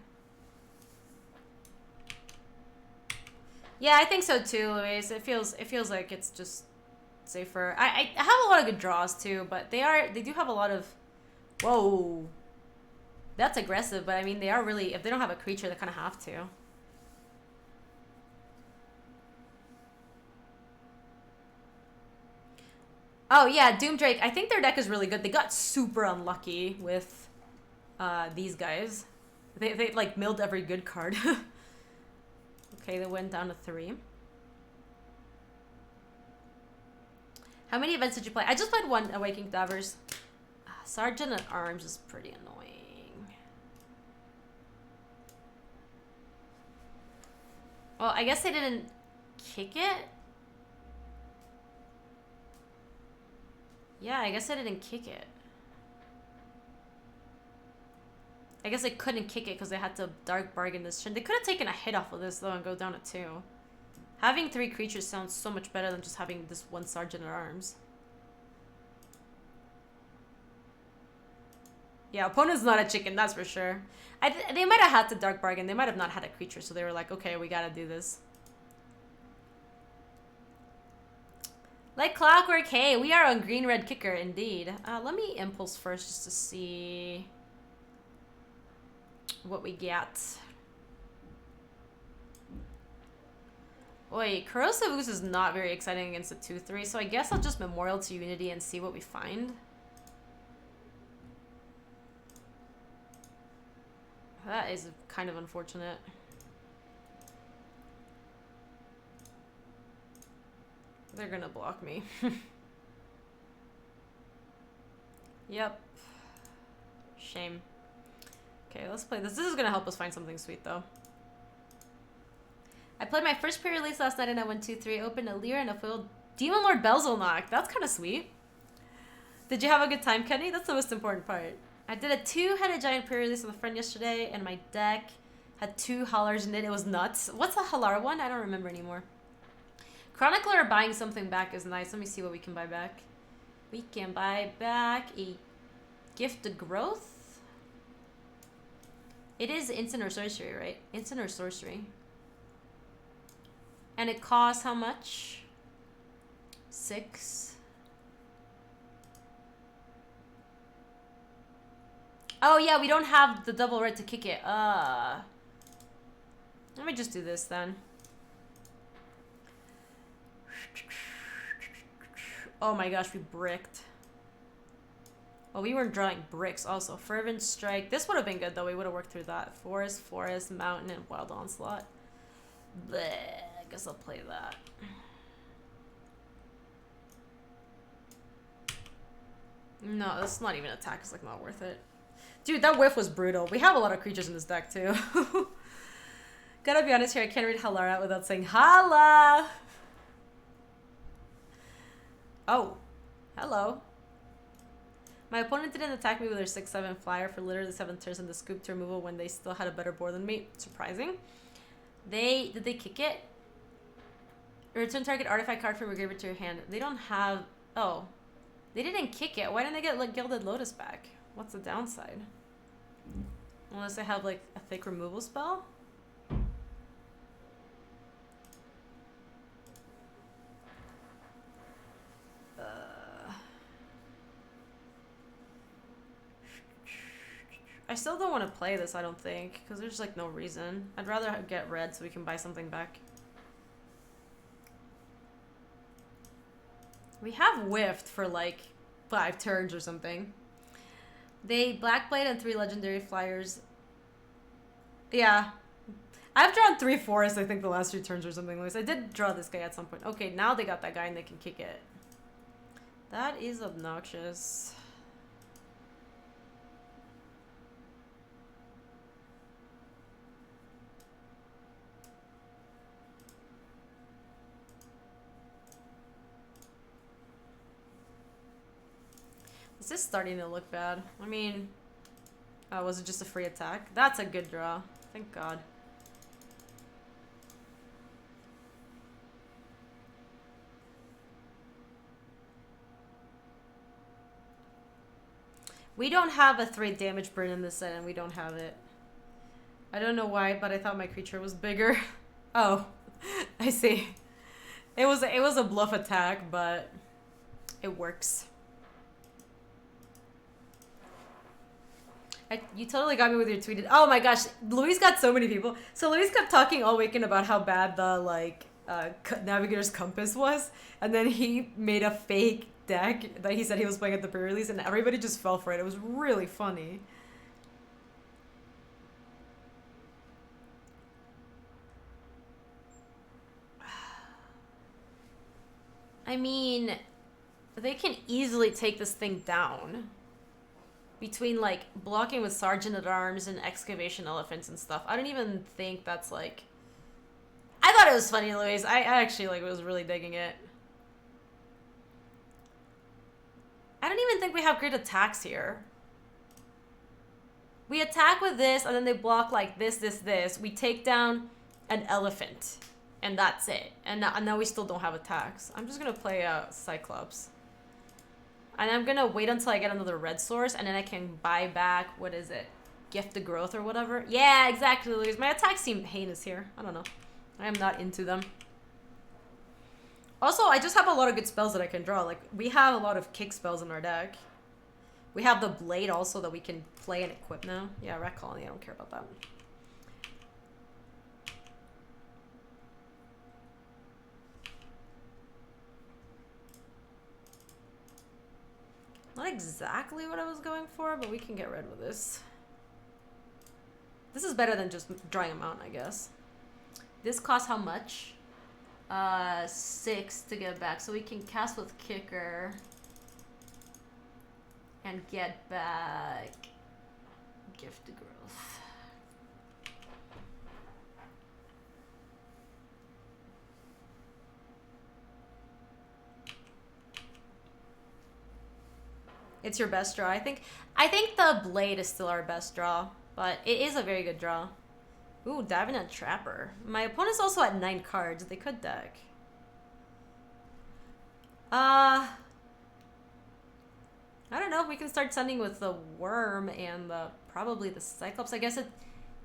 Yeah, I think so too, Luis. It feels like it's just safer. I have a lot of good draws too, but they do have a lot of... Whoa. That's aggressive, but I mean, they are really... If they don't have a creature, they kind of have to. Oh, yeah, Doomdrake. I think their deck is really good. They got super unlucky with these guys. They like, milled every good card. Okay, they went down to 3. How many events did you play? I just played 1 Awakening Davers. Sergeant at Arms is pretty annoying. Well, I guess they didn't kick it. Yeah, I guess I didn't kick it. I guess they couldn't kick it because they had to Dark Bargain this turn. They could have taken a hit off of this, though, and go down to 2. Having 3 creatures sounds so much better than just having this 1 Sergeant at Arms. Yeah, opponent's not a chicken, that's for sure. They might have had to Dark Bargain. They might have not had a creature, so they were like, okay, we gotta do this. Like clockwork, hey, we are on green-red kicker, indeed. Let me impulse first just to see what we get. Wait, Corrosive Ooze is not very exciting against a 2-3, so I guess I'll just Memorial to Unity and see what we find. That is kind of unfortunate. They're gonna block me. Yep. Shame. Okay, let's play this. This is gonna help us find something sweet, though. I played my first pre-release last night and I went 2-3. Opened a Lear and a foiled Demon Lord Belzelnock. That's kind of sweet. Did you have a good time, Kenny? That's the most important part. I did a 2-headed giant pre-release with a friend yesterday, and my deck had 2 Halars in it. It was nuts. What's a Halar one? I don't remember anymore. Chronicler buying something back is nice. Let me see what we can buy back. We can buy back a Gift of Growth. It is instant or sorcery, right? Instant or sorcery. And it costs how much? 6. Oh yeah, we don't have the double red to kick it. Let me just do this then. Oh my gosh, we bricked. Oh, we weren't drawing bricks also. Fervent Strike. This would have been good though. We would have worked through that. Forest, Mountain, and Wild Onslaught. Bleh. I guess I'll play that. No, that's not even attack. It's like not worth it. Dude, that whiff was brutal. We have a lot of creatures in this deck too. Gotta be honest here, I can't read Halar out without saying Hala! Oh. Hello. My opponent didn't attack me with their 6-7 flyer for literally 7 turns and the scoop to removal when they still had a better board than me. Surprising. Did they kick it? Return target artifact card from your graveyard to your hand. They don't have... Oh. They didn't kick it. Why didn't they get like Gilded Lotus back? What's the downside? Unless I have like a thick removal spell? I still don't want to play this, I don't think, because there's like no reason. I'd rather get red so we can buy something back. We have whiffed for like 5 turns or something. They Blackblade and 3 legendary flyers. Yeah. I've drawn 3 forests, I think, the last 3 turns or something. I did draw this guy at some point. Okay, now they got that guy and they can kick it. That is obnoxious. This is starting to look bad. I mean, was it just a free attack? That's a good draw. Thank God. We don't have a 3 damage burn in this set, and we don't have it. I don't know why, but I thought my creature was bigger. Oh, I see. It was a bluff attack, but it works. You totally got me with your tweeted. Oh my gosh, Louise got so many people. So Louise kept talking all weekend about how bad the like Navigator's Compass was, and then he made a fake deck that he said he was playing at the pre-release, and everybody just fell for it. It was really funny. I mean, they can easily take this thing down. Between, like, blocking with Sergeant at Arms and Excavation Elephants and stuff. I don't even think that's, like... I thought it was funny, Louise. I actually, like, was really digging it. I don't even think we have great attacks here. We attack with this, and then they block, like, this. We take down an elephant. And that's it. And now we still don't have attacks. I'm just gonna play Cyclops. And I'm gonna wait until I get another red source, and then I can buy back, what is it? Gift of Growth or whatever? Yeah, exactly, Louise. My attacks seem heinous here. I don't know. I am not into them. Also, I just have a lot of good spells that I can draw. Like, we have a lot of kick spells in our deck. We have the blade also that we can play and equip now. Yeah, Rat Colony, I don't care about that. Not exactly what I was going for, but we can get rid of this. This is better than just drawing them out, I guess. This costs how much? 6 to get back. So we can cast with Kicker and get back Gift to Growth. It's your best draw. I think the Blade is still our best draw, but it is a very good draw. Ooh, Davenant Trapper. My opponent's also at 9 cards. They could deck. I don't know. We can start sending with the Worm and probably the Cyclops. I guess it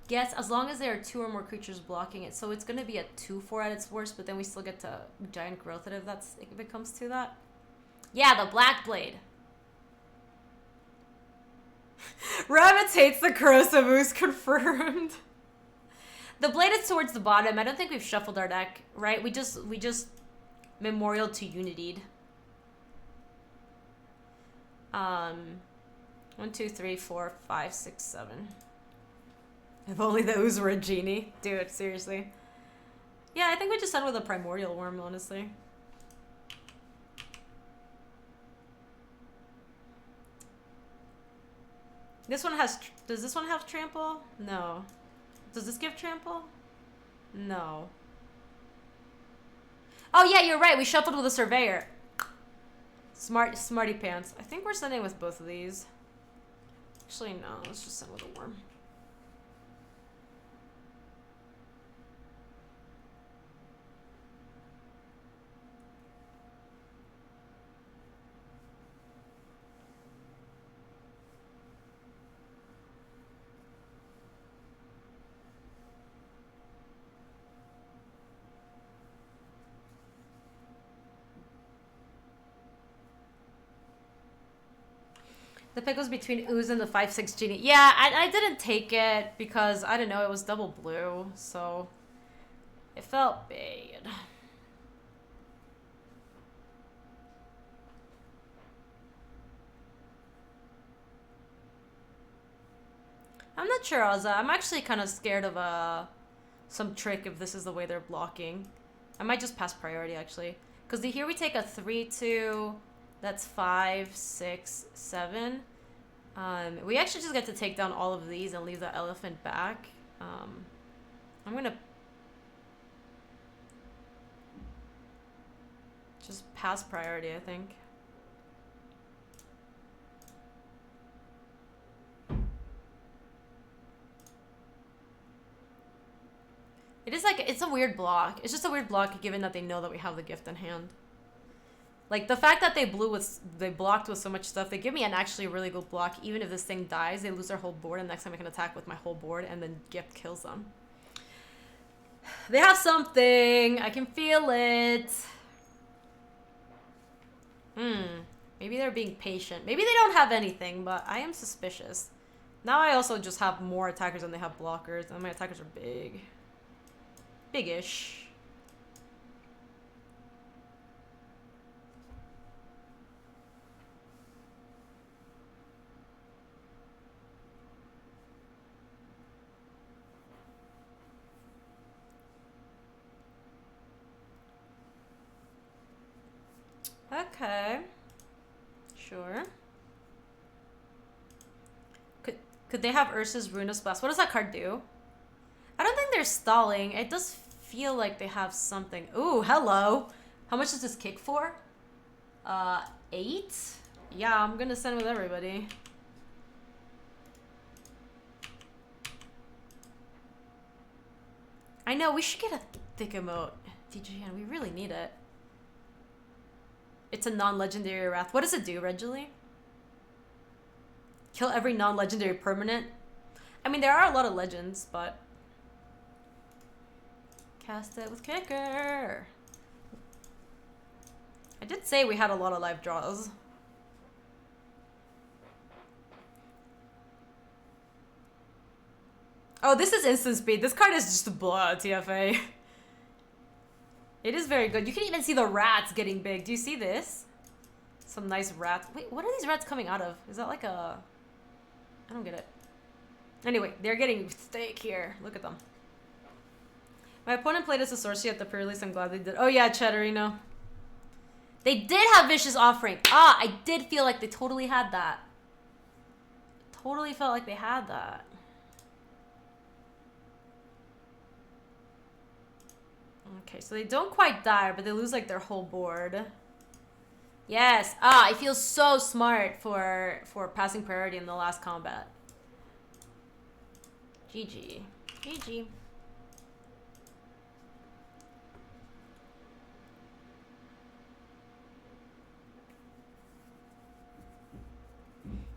gets, as long as there are 2 or more creatures blocking it. So it's going to be a 2/4 at its worst, but then we still get to Giant Growth it if it comes to that. Yeah, the Black Blade. Rabbits hates the Corrosive Ooze, confirmed. The Blade is towards the bottom. I don't think we've shuffled our deck, right? We just Memorial to Unitied. 1, 2, 3, 4, 5, 6, 7. If only the Ooze were a genie. Dude, seriously. Yeah, I think we just send with a Primordial Worm, honestly. This one has... Does this one have Trample? No. Does this give Trample? No. Oh, yeah, you're right. We shuffled with a Surveyor. Smarty pants. I think we're sending with both of these. Actually, no. Let's just send with a Worm. The pick was between Ooze and the 5/6 Genie. Yeah, I didn't take it because, I don't know, it was double blue, so it felt bad. I'm not sure, Ozza. I'm actually kind of scared of some trick if this is the way they're blocking. I might just pass priority, actually. Because here we take a 3/2... That's 5, 6, 7. We actually just get to take down all of these and leave the elephant back. I'm gonna just pass priority, I think. It is like, it's a weird block. It's just a weird block given that they know that we have the gift in hand. Like, the fact that they blocked with so much stuff, they give me an actually really good block. Even if this thing dies, they lose their whole board, and next time I can attack with my whole board, and then gift kills them. They have something. I can feel it. Maybe they're being patient. Maybe they don't have anything, but I am suspicious. Now I also just have more attackers than they have blockers, and my attackers are big. Big-ish. Okay. Sure. Could they have Ursa's Ruinous Blast? What does that card do? I don't think they're stalling. It does feel like they have something. Ooh, hello. How much does this kick for? 8? Yeah, I'm gonna send with everybody. I know, we should get a thick emote. DGN, we really need it. It's a non-legendary Wrath. What does it do, Reggie? Kill every non-legendary permanent? I mean, there are a lot of legends, but... Cast it with Kicker. I did say we had a lot of live draws. Oh, this is instant speed. This card is just a blowout TFA. It is very good. You can even see the rats getting big. Do you see this? Some nice rats. Wait, what are these rats coming out of? Is that like a... I don't get it. Anyway, they're getting thick here. Look at them. My opponent played as a sorcery at the pre-release. I'm glad they did. Oh yeah, Cheddarino. They did have Vicious Offering. Ah, I did feel like they totally had that. Totally felt like they had that. Okay, so they don't quite die, but they lose like their whole board. Yes. Ah, I feel so smart for passing priority in the last combat. GG. GG.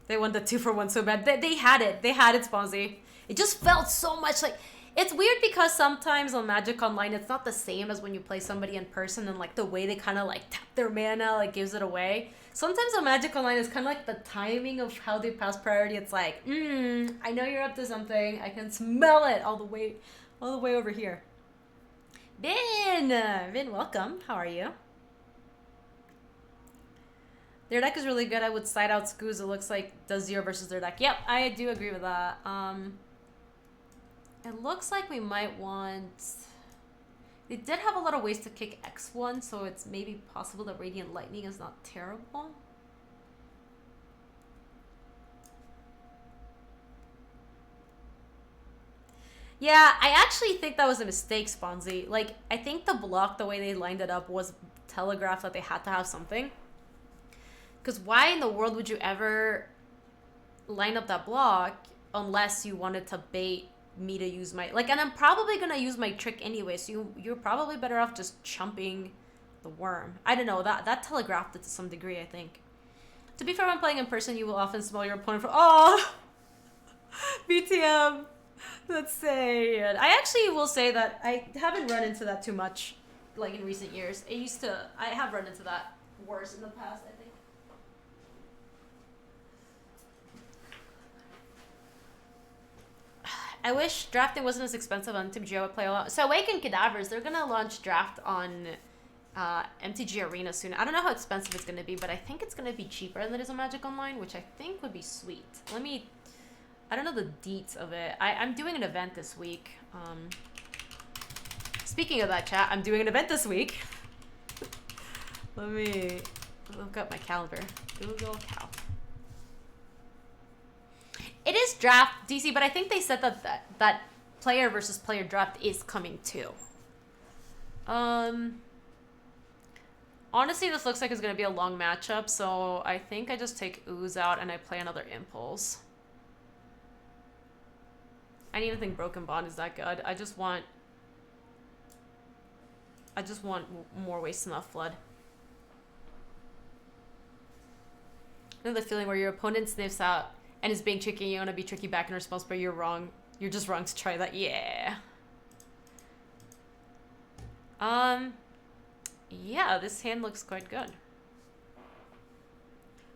They want the 2-for-1 so bad. They had it. They had it, Sponzy. It just felt so much like... It's weird because sometimes on Magic Online, it's not the same as when you play somebody in person, and like the way they kind of like tap their mana like gives it away. Sometimes on Magic Online, it's kind of like the timing of how they pass priority. It's like, I know you're up to something. I can smell it all the way over here. Vin, welcome. How are you? Their deck is really good. I would side out Scoos. It looks like does 0 versus their deck. Yep, I do agree with that. It looks like we might want... They did have a lot of ways to kick X1, so it's maybe possible that Radiant Lightning is not terrible. Yeah, I actually think that was a mistake, Sponzy. Like, I think the block, the way they lined it up, was telegraphed that they had to have something. Because why in the world would you ever line up that block unless you wanted to bait me to use my... Like, and I'm probably going to use my trick anyway, so you're probably better off just chumping the worm. I don't know, that telegraphed it to some degree, I think. To be fair, when playing in person, you will often smell your opponent for... Oh! BTM! That's sad. I actually will say that I haven't run into that too much, like, in recent years. I have run into that worse in the past, I think. I wish drafting wasn't as expensive on MTG. I would play a lot. So Awakened Cadavers, they're going to launch draft on MTG Arena soon. I don't know how expensive it's going to be, but I think it's going to be cheaper than it is on Magic Online, which I think would be sweet. I don't know the deets of it. I'm doing an event this week. Speaking of that, chat, I'm doing an event this week. Let me look up my calendar. Google Cal. It is draft, DC, but I think they said that player versus player draft is coming too. Honestly, this looks like it's going to be a long matchup, so I think I just take Ooze out and I play another Impulse. I need to think Broken Bond is that good. I just want more ways to not flood. You know the feeling where your opponent sniffs out and is being tricky, you want to be tricky back in response, but you're wrong. You're just wrong to try that. Yeah. Yeah, this hand looks quite good.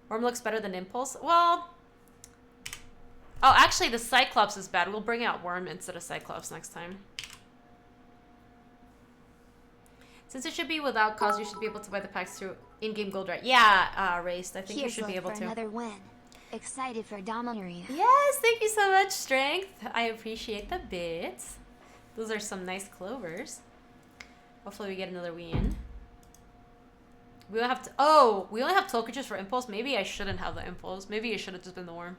Worm looks better than Impulse. Well, oh, actually, the Cyclops is bad. We'll bring out Worm instead of Cyclops next time. Since it should be without cost, you should be able to buy the packs through in-game gold, right? Yeah, Raced. I think you should be able to. Another win. Excited for Dominaria. Yes, thank you so much, Strength. I appreciate the bits. Those are some nice clovers. Hopefully we get another win. We don't have to... Oh, we only have 12 creatures for Impulse. Maybe I shouldn't have the Impulse. Maybe it should have just been the Worm.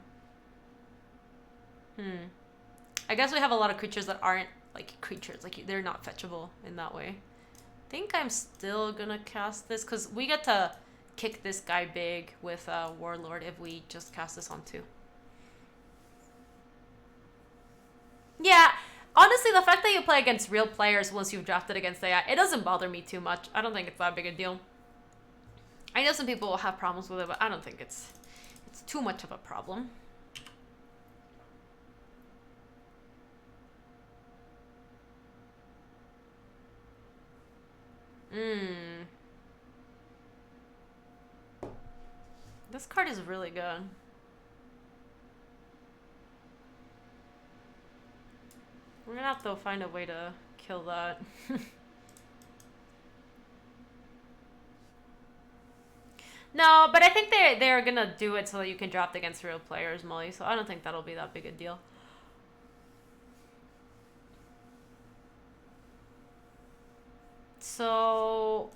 I guess we have a lot of creatures that aren't, like, creatures. Like, they're not fetchable in that way. I think I'm still gonna cast this, because we get to kick this guy big with Warlord if we just cast this on 2. Yeah, honestly, the fact that you play against real players once you've drafted against AI, it doesn't bother me too much. I don't think it's that big a deal. I know some people will have problems with it, but I don't think it's too much of a problem. This card is really good. We're gonna have to find a way to kill that. No, but I think they're gonna do it so that you can draft against real players, Molly, so I don't think that'll be that big a deal. So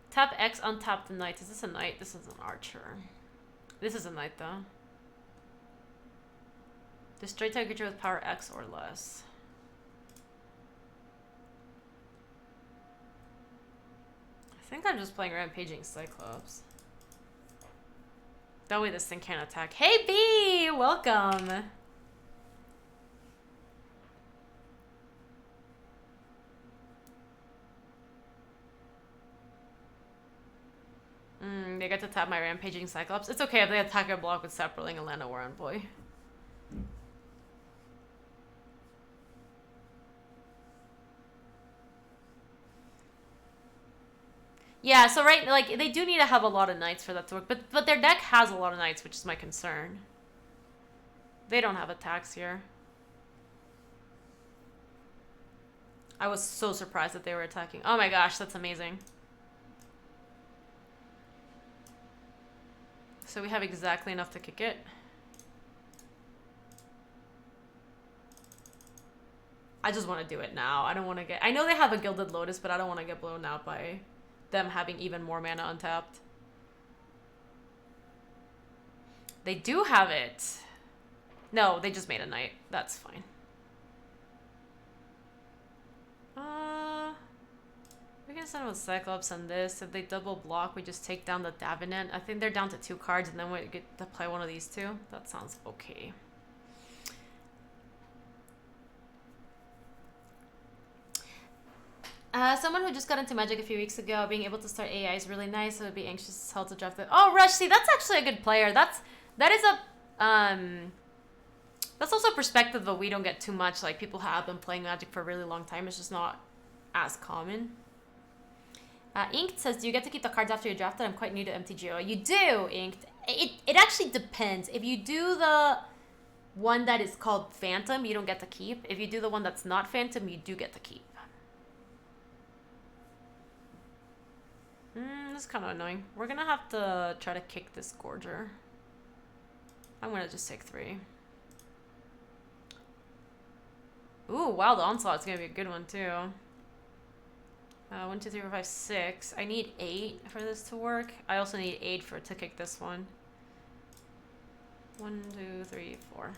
tap X, untap the knight. Is this a knight? This is an archer. This is a knight though. Destroy target creature with power X or less. I think I'm just playing Rampaging Cyclops. That way this thing can't attack. Hey B! Welcome! They get to tap my Rampaging Cyclops. It's okay if they attack a block with Sapperling and land a War Envoy. Yeah, so right, like, they do need to have a lot of knights for that to work, but their deck has a lot of knights, which is my concern. They don't have attacks here. I was so surprised that they were attacking. Oh my gosh, that's amazing. So we have exactly enough to kick it. I just want to do it now. I don't want to get... I know they have a Gilded Lotus, but I don't want to get blown out by them having even more mana untapped. They do have it. No, they just made a knight. That's fine. We can send with Cyclops on this. If they double block, we just take down the Davenant. I think they're down to 2 cards, and then we get to play one of these two. That sounds okay. Someone who just got into Magic a few weeks ago, being able to start AI is really nice. I would be anxious as hell to draft it. Oh, Rush, see, that's actually a good player. That is a that's also a perspective that we don't get too much. Like, people have been playing Magic for a really long time. It's just not as common. Inked says, do you get to keep the cards after you draft it? I'm quite new to MTGO. You do, Inked. It actually depends. If you do the one that is called Phantom, you don't get to keep. If you do the one that's not Phantom, you do get to keep. This is kind of annoying. We're gonna have to try to kick this Gorger. I'm gonna just take 3. Ooh, Wild Onslaught's gonna be a good one too. 1, 2, 3, 4, 5, 6. I need 8 for this to work. I also need 8 to kick this one. 1, 2, 3, 4.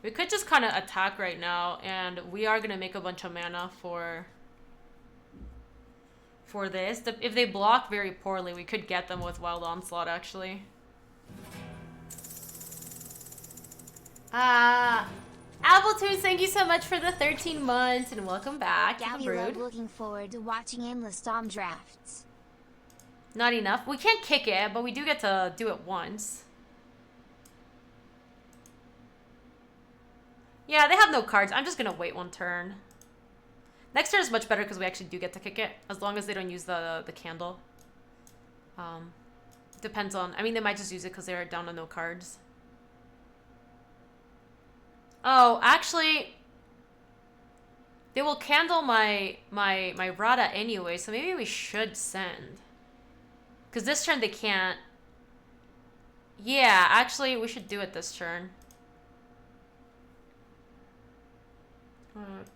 We could just kind of attack right now, and we are going to make a bunch of mana for this. If they block very poorly, we could get them with Wild Onslaught, actually. Appletoons, thank you so much for the 13 months, and welcome back. Gaby, love looking forward to watching aimless Dom drafts. Not enough. We can't kick it, but we do get to do it once. Yeah, they have no cards. I'm just going to wait 1 turn. Next turn is much better because we actually do get to kick it, as long as they don't use the candle. Depends on... I mean, they might just use it because they're down to no cards. Oh, actually... They will candle my Rada anyway, so maybe we should send. Because this turn they can't... Yeah, actually, we should do it this turn.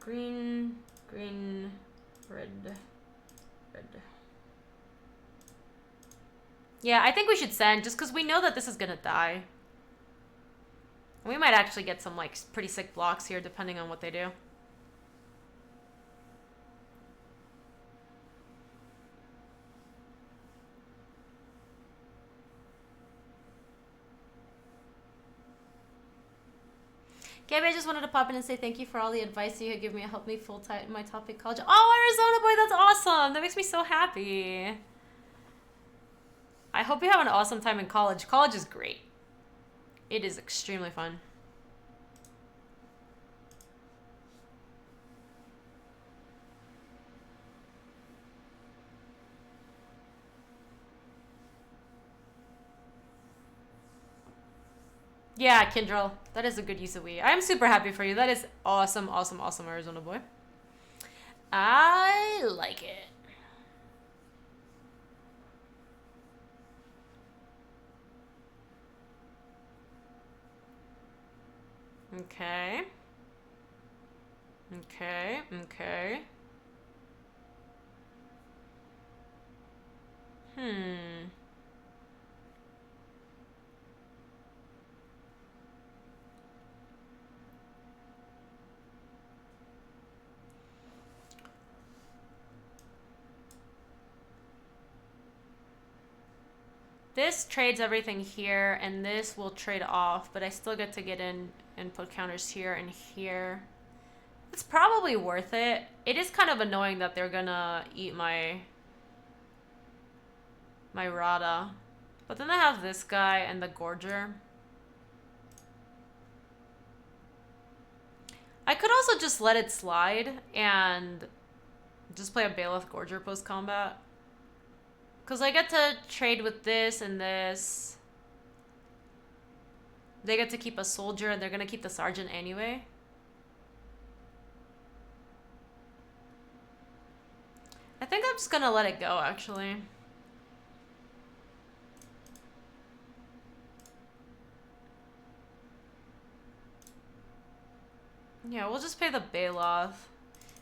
Green, red. Yeah, I think we should send, just because we know that this is gonna die. We might actually get some, like, pretty sick blocks here, depending on what they do. Gaby, I just wanted to pop in and say thank you for all the advice you had given me. It helped me full-time in my topic college. Oh, Arizona boy, that's awesome. That makes me so happy. I hope you have an awesome time in college. College is great. It is extremely fun. Yeah, Kindrel. That is a good use of we. I'm super happy for you. That is awesome, awesome, awesome, Arizona boy. I like it. Okay. Okay, okay. Hmm. This trades everything here, and this will trade off, but I still get to get in and put counters here and here. It's probably worth it. It is kind of annoying that they're gonna eat my Rada. But then I have this guy and the Gorger. I could also just let it slide and just play a Bailiff Gorger post-combat. Because I get to trade with this and this. They get to keep a soldier, and they're going to keep the sergeant anyway. I think I'm just going to let it go, actually. Yeah, we'll just pay the Bailoff.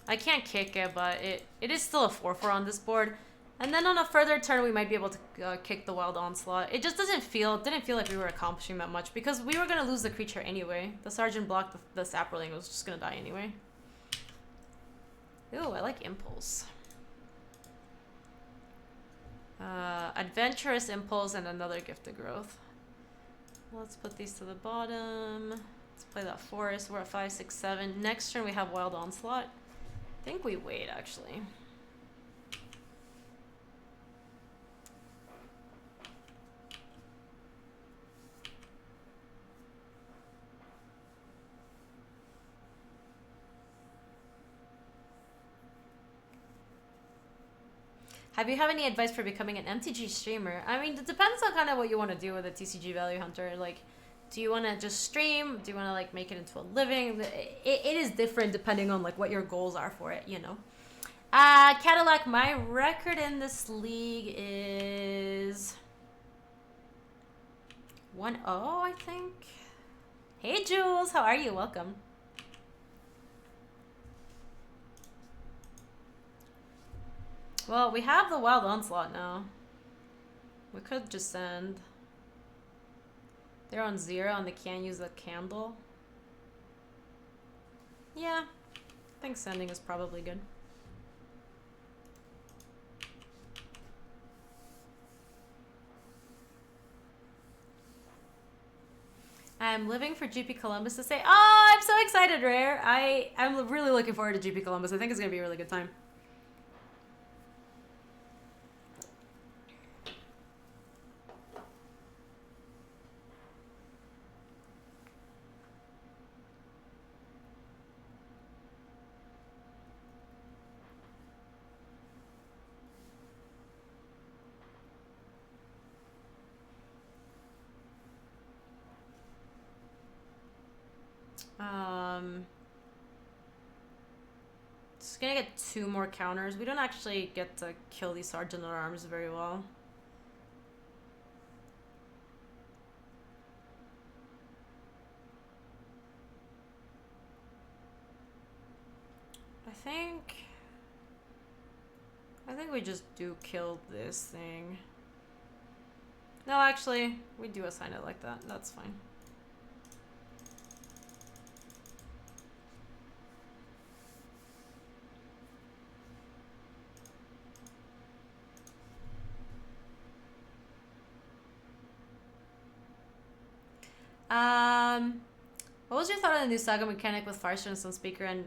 I can't kick it, but it is still a 4/4 on this board. And then on a further turn, we might be able to kick the Wild Onslaught. It just didn't feel like we were accomplishing that much, because we were going to lose the creature anyway. The Sergeant blocked the Sapperling, was just going to die anyway. Ooh, I like Impulse. Adventurous Impulse and another Gift of Growth. Let's put these to the bottom. Let's play that Forest. We're at 5, 6, 7. Next turn, we have Wild Onslaught. I think we wait, actually. Have you have any advice for becoming an MTG streamer? I mean, it depends on kind of what you want to do with a TCG Value Hunter. Like, do you want to just stream? Do you want to, like, make it into a living? It is different depending on, like, what your goals are for it, you know? Cadillac, my record in this league is 1-0, I think. Hey, Jules, how are you? Welcome. Well, we have the Wild Onslaught now. We could just send. They're on 0 and they can't use a candle. Yeah, I think sending is probably good. I'm living for GP Columbus to say, oh, I'm so excited, Rare. I'm really looking forward to GP Columbus. I think it's going to be a really good time. Just gonna get 2 more counters. We don't actually get to kill these Sergeant at Arms very well. I think we just do kill this thing. No, actually, we do assign it like that. That's fine. What was your thought on the new Saga mechanic with Firestone on speaker and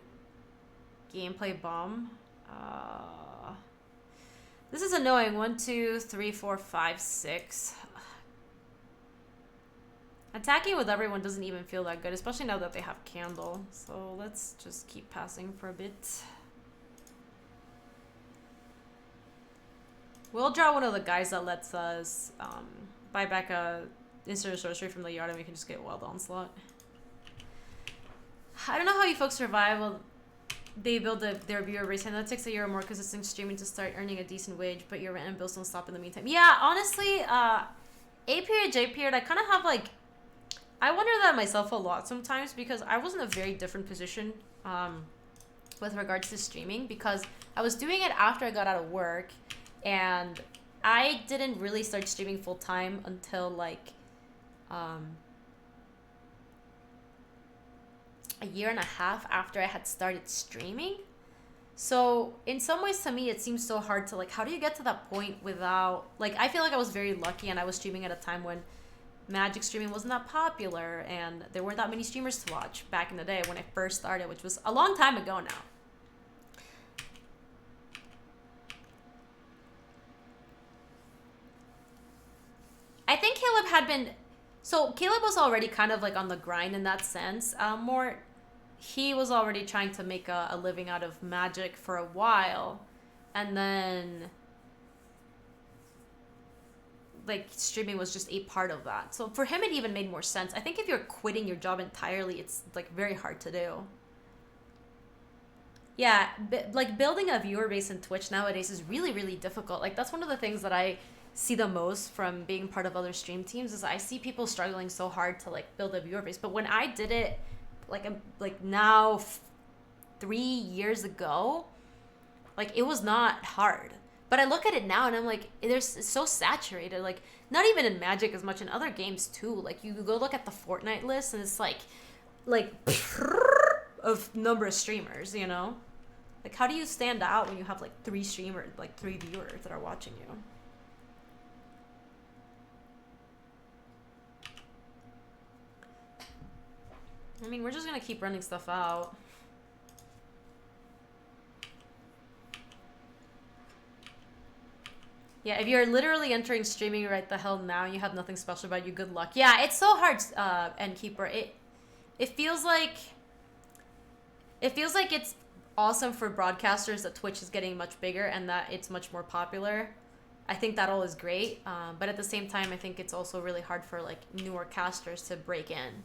gameplay bomb? This is annoying. 1, 2, 3, 4, 5, 6. Attacking with everyone doesn't even feel that good, especially now that they have Candle. So let's just keep passing for a bit. We'll draw one of the guys that lets us buy back a insert a sorcery from the yard and we can just get Wild Onslaught. I don't know how you folks survive while they build their viewer base, and that takes a year or more consistent streaming to start earning a decent wage, but your rent and bills don't stop in the meantime. Yeah, honestly, A period, J period, I kind of have like, I wonder that myself a lot sometimes because I was in a very different position with regards to streaming because I was doing it after I got out of work, and I didn't really start streaming full time until like a year and a half after I had started streaming. So in some ways to me it seems so hard to like, how do you get to that point without like, I feel like I was very lucky and I was streaming at a time when Magic streaming wasn't that popular and there weren't that many streamers to watch back in the day when I first started, which was a long time ago now. I think Caleb had been, so Caleb was already kind of like on the grind in that sense. He was already trying to make a living out of Magic for a while, and then like streaming was just a part of that. So for him it even made more sense. I think if you're quitting your job entirely, it's like very hard to do. Yeah, like building a viewer base in Twitch nowadays is really, really difficult. Like that's one of the things that I see the most from being part of other stream teams is I see people struggling so hard to like build a viewer base. But when I did it like now 3 years ago, like it was not hard. But I look at it now and I'm like, it's so saturated. Like not even in Magic as much, in other games too. Like you go look at the Fortnite list and it's like of number of streamers, you know? Like how do you stand out when you have like 3 streamers, like 3 viewers that are watching you? I mean, we're just gonna keep running stuff out. Yeah, if you're literally entering streaming right the hell now and you have nothing special about you, good luck. Yeah, it's so hard, Endkeeper. It feels like it's awesome for broadcasters that Twitch is getting much bigger and that it's much more popular. I think that all is great, but at the same time, I think it's also really hard for like newer casters to break in.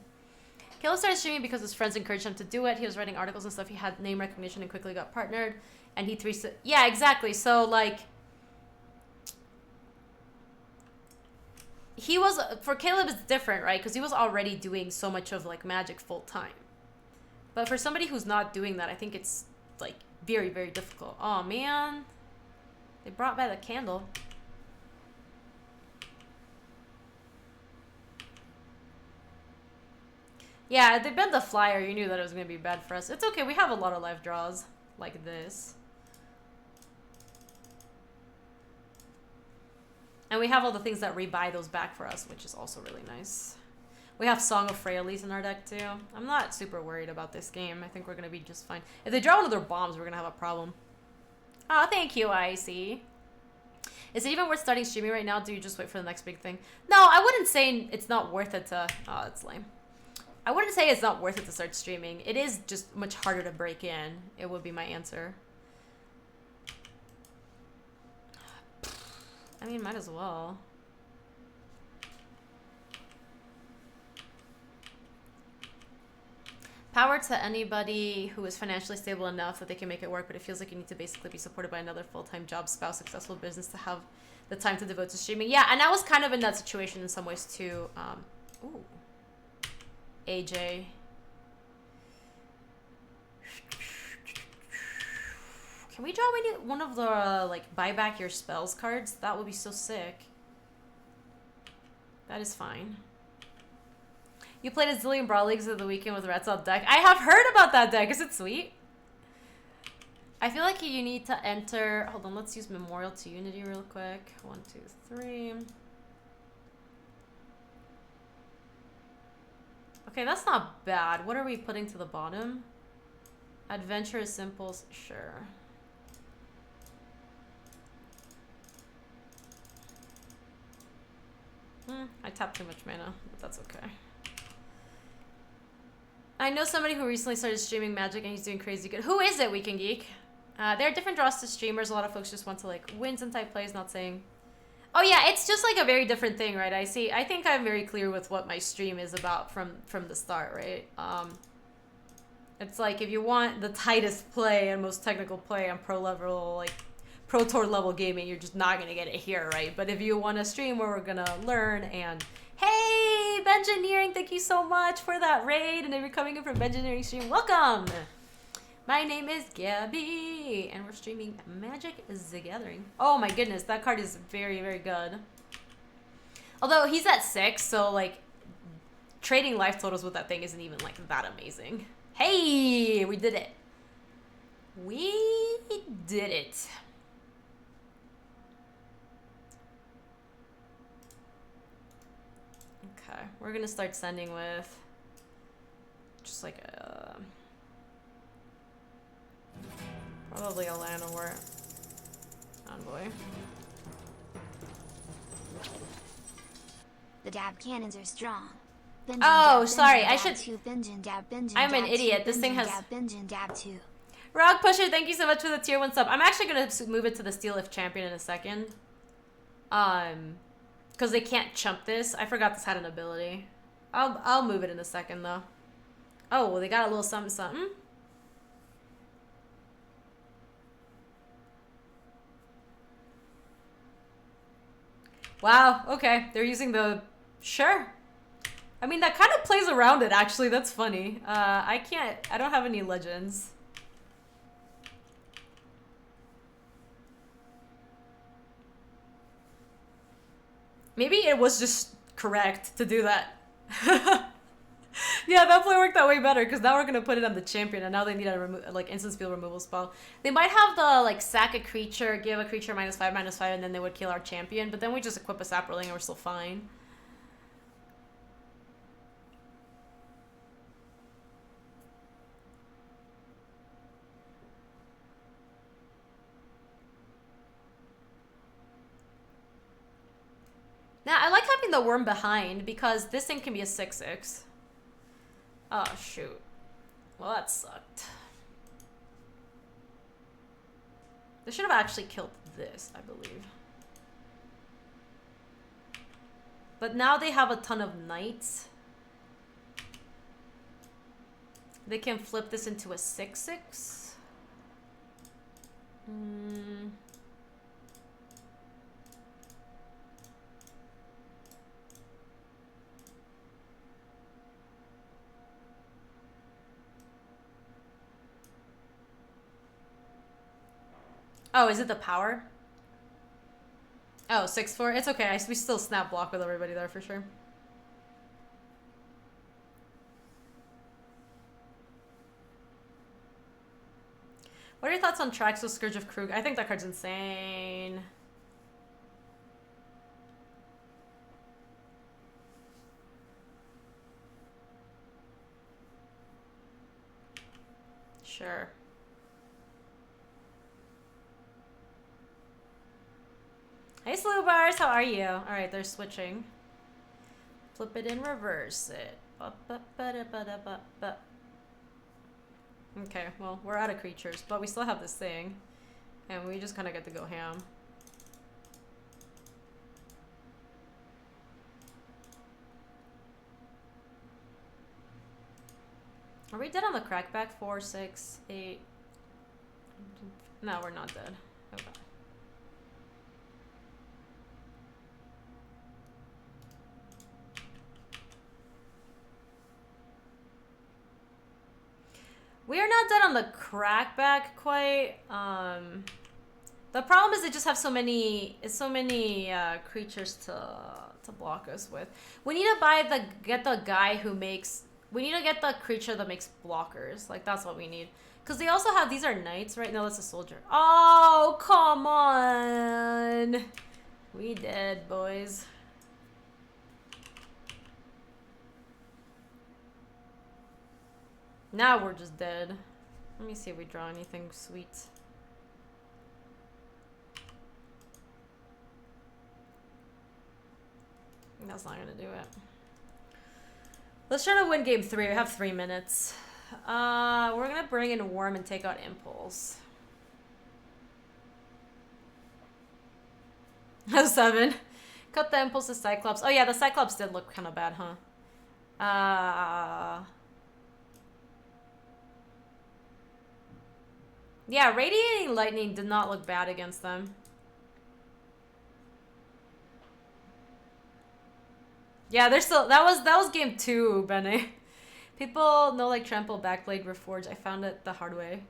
Caleb started streaming because his friends encouraged him to do it. He was writing articles and stuff. He had name recognition and quickly got partnered. And he yeah, exactly. So like, he was, for Caleb it's different, right? Because he was already doing so much of like Magic full time. But for somebody who's not doing that, I think it's like very, very difficult. Oh man, they brought by the candle. Yeah, if they bent the flyer, you knew that it was going to be bad for us. It's okay, we have a lot of live draws like this. And we have all the things that rebuy those back for us, which is also really nice. We have Song of Freyalise in our deck too. I'm not super worried about this game. I think we're going to be just fine. If they draw one of their bombs, we're going to have a problem. Oh, thank you, Icy. Is it even worth starting streaming right now? Do you just wait for the next big thing? No, I wouldn't say it's not worth it to... Oh, that's lame. I wouldn't say it's not worth it to start streaming. It is just much harder to break in. It would be my answer. I mean, might as well. Power to anybody who is financially stable enough that they can make it work, but it feels like you need to basically be supported by another full-time job, spouse, successful business to have the time to devote to streaming. Yeah, and I was kind of in that situation in some ways too. Ooh. AJ. Can we draw one of the like buy back your spells cards? That would be so sick. That is fine. You played a zillion Brawl Leagues of the weekend with Red Salt deck. I have heard about that deck. Is it sweet? I feel like you need to enter... Hold on, let's use Memorial to Unity real quick. 1, 2, 3. Okay, that's not bad. What are we putting to the bottom? Adventurous Simples, sure. I tapped too much mana, but that's okay. I know somebody who recently started streaming Magic and he's doing crazy good. Who is it, Weekend Geek? There are different draws to streamers. A lot of folks just want to like wins and type plays, not saying... Oh yeah, it's just like a very different thing, right? I think I'm very clear with what my stream is about from the start, right? It's like if you want the tightest play and most technical play on pro level, like pro tour level gaming, you're just not gonna get it here, right? But if you want a stream where we're gonna learn and hey, Bengineering, thank you so much for that raid, and if you're coming in from Bengineering stream, welcome. My name is Gaby, and we're streaming Magic the Gathering. Oh my goodness, that card is very, very good. Although he's at 6, so like trading life totals with that thing isn't even like that amazing. Hey, we did it. We did it. Okay, we're gonna start sending with just like a probably a Llanowar envoy. The dab cannons are strong. Oh, sorry, I should. I'm an dab idiot. two, This thing has. dab two. Rock Pusher, thank you so much for the tier 1 sub. I'm actually gonna move it to the Steel If Champion in a second. Because they can't chump this. I forgot this had an ability. I'll move it in a second though. Oh, well, they got a little something something. Wow, okay. They're using the... Sure. I mean, that kind of plays around it, actually. That's funny. I don't have any legends. Maybe it was just correct to do that. Yeah, that play worked out way better because now we're gonna put it on the champion, and now they need a like instant speed removal spell. They might have the like sack a creature, give a creature -5/-5, and then they would kill our champion. But then we just equip a sapperling and we're still fine. Now I like having the worm behind because this thing can be a 6/6. Oh, shoot. Well, that sucked. They should have actually killed this, I believe. But now they have a ton of knights. They can flip this into a 6/6. Oh, is it the power? Oh, 6/4. It's okay. We still snap block with everybody there for sure. What are your thoughts on Traxos Scourge of Krug? I think that card's insane. Sure. Hey, Slew Bars, how are you? All right, they're switching. Flip it and reverse it. Okay, well, we're out of creatures, but we still have this thing. And we just kind of get to go ham. Are we dead on the crackback? 4, 6, 8. No, we're not dead. Okay. We are not dead on the crackback quite. The problem is they just have so many creatures to block us with. We need to get the guy who makes. We need to get the creature that makes blockers. Like that's what we need. Because they also have these are knights, right? No, that's a soldier. Oh, come on. We dead, boys. Now we're just dead. Let me see if we draw anything sweet. That's not gonna do it. Let's try to win game 3. We have 3 minutes. We're gonna bring in Worm and take out Impulse. 7. Cut the impulse to Cyclops. Oh yeah, the Cyclops did look kind of bad, huh? Yeah, Radiating Lightning did not look bad against them. Yeah, there's still that was game 2, Benny. People know like Trample, Backblade, Reforge. I found it the hard way.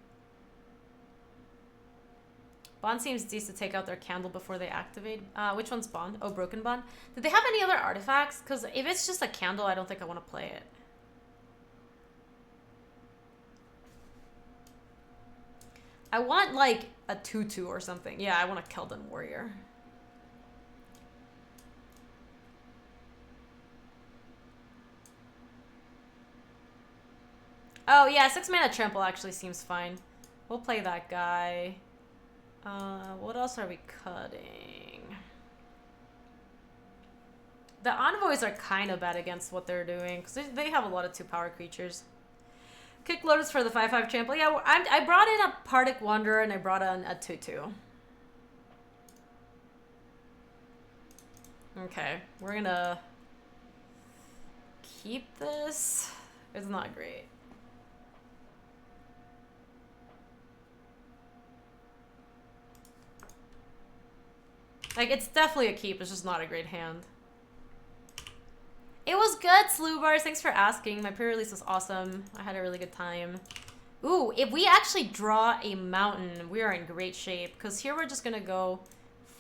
Bond seems decent to take out their candle before they activate. Which one's Bond? Oh, Broken Bond. Did they have any other artifacts? Because if it's just a candle, I don't think I want to play it. I want like a 2/2 or something. Yeah, I want a Keldon Warrior. Oh yeah, 6 mana Trample actually seems fine. We'll play that guy. What else are we cutting? The Envoys are kind of bad against what they're doing because they have a lot of 2-power creatures. Kick Lotus for the 5/5 Trample. Yeah, I brought in a Partick Wanderer and I brought in a 2/2. Okay, we're gonna keep this. It's not great. Like, it's definitely a keep. It's just not a great hand. It was good, Slubars. Thanks for asking. My pre-release was awesome. I had a really good time. Ooh, if we actually draw a mountain, we are in great shape. Because here we're just going to go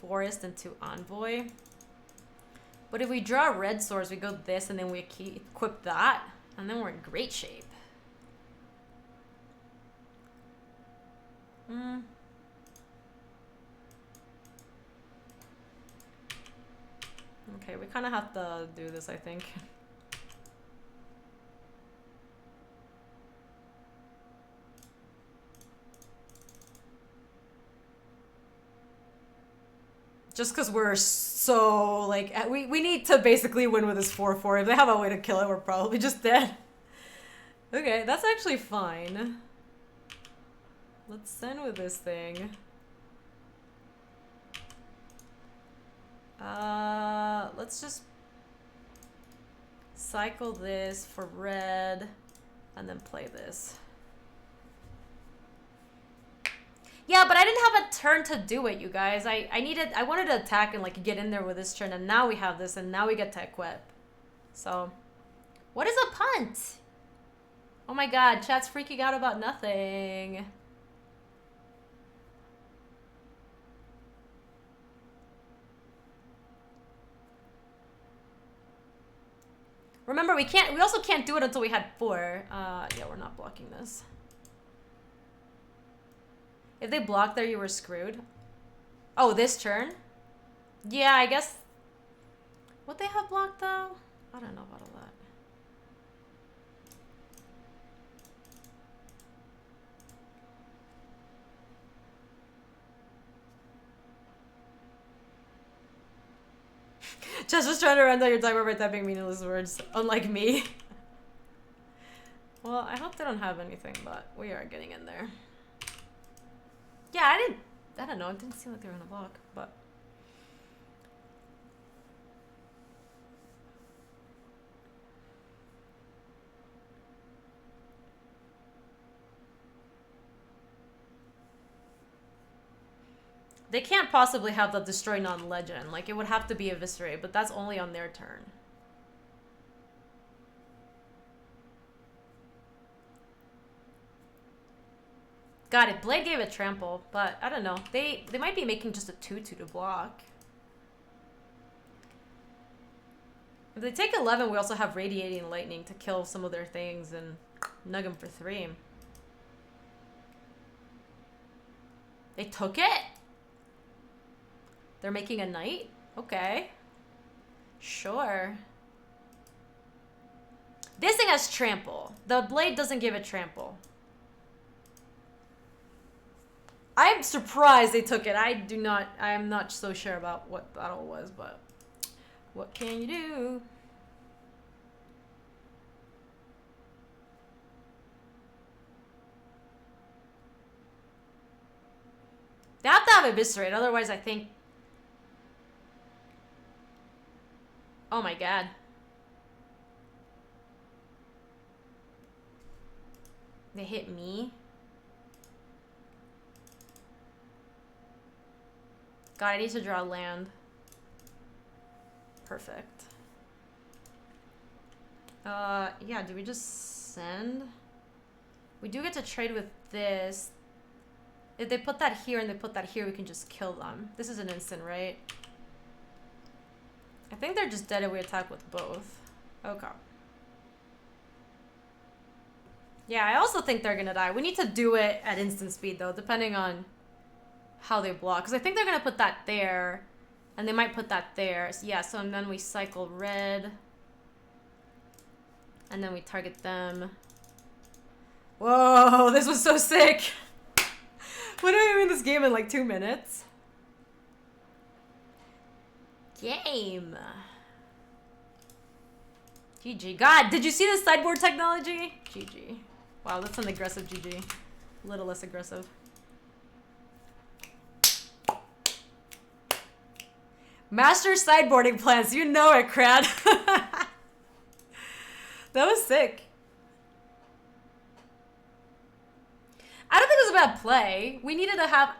Forest into Envoy. But if we draw Red Swords, we go this and then we equip that. And then we're in great shape. Okay, we kind of have to do this, I think. Just because we're so, like, we need to basically win with this 4/4. If they have a way to kill it, we're probably just dead. Okay, that's actually fine. Let's send with this thing. Let's just cycle this for red and then play this. Yeah, but I didn't have a turn to do it, you guys. I wanted to attack and like get in there with this turn, and now we have this, and now we get to equip. So, what is a punt? Oh my god, chat's freaking out about nothing. Remember, we also can't do it until we had 4. Yeah, we're not blocking this. If they blocked there, you were screwed. Oh, this turn? Yeah, I guess. Would they have blocked though? I don't know about all that. Just was trying to run down your timer by typing meaningless words, unlike me. Well, I hope they don't have anything, but we are getting in there. Yeah, I don't know, it didn't seem like they were gonna block, but. They can't possibly have the destroy non-legend. Like, it would have to be eviscerate, but that's only on their turn. Got it. Blade gave it trample, but I don't know. They might be making just a 2/2 to block. If they take 11, we also have Radiating Lightning to kill some of their things and nug them for 3. They took it? They're making a knight? Okay. Sure. This thing has trample. The blade doesn't give it trample. I'm surprised they took it. I am not so sure about what battle was, but what can you do? They have to have eviscerate, otherwise I think Oh my god. They hit me. God, I need to draw land. Perfect. Yeah, do we just send? We do get to trade with this. If they put that here and they put that here, we can just kill them. This is an instant, right? I think they're just dead if we attack with both. Okay. Yeah, I also think they're gonna die. We need to do it at instant speed, though, depending on how they block. Because I think they're gonna put that there, and they might put that there. So, yeah, so and then we cycle red. And then we target them. Whoa, this was so sick. When did we win this game in like 2 minutes? Game. GG. God, did you see the sideboard technology? GG. Wow, that's an aggressive GG. A little less aggressive. Master sideboarding plans. You know it, crowd. That was sick. I don't think it was a bad play. We needed to have...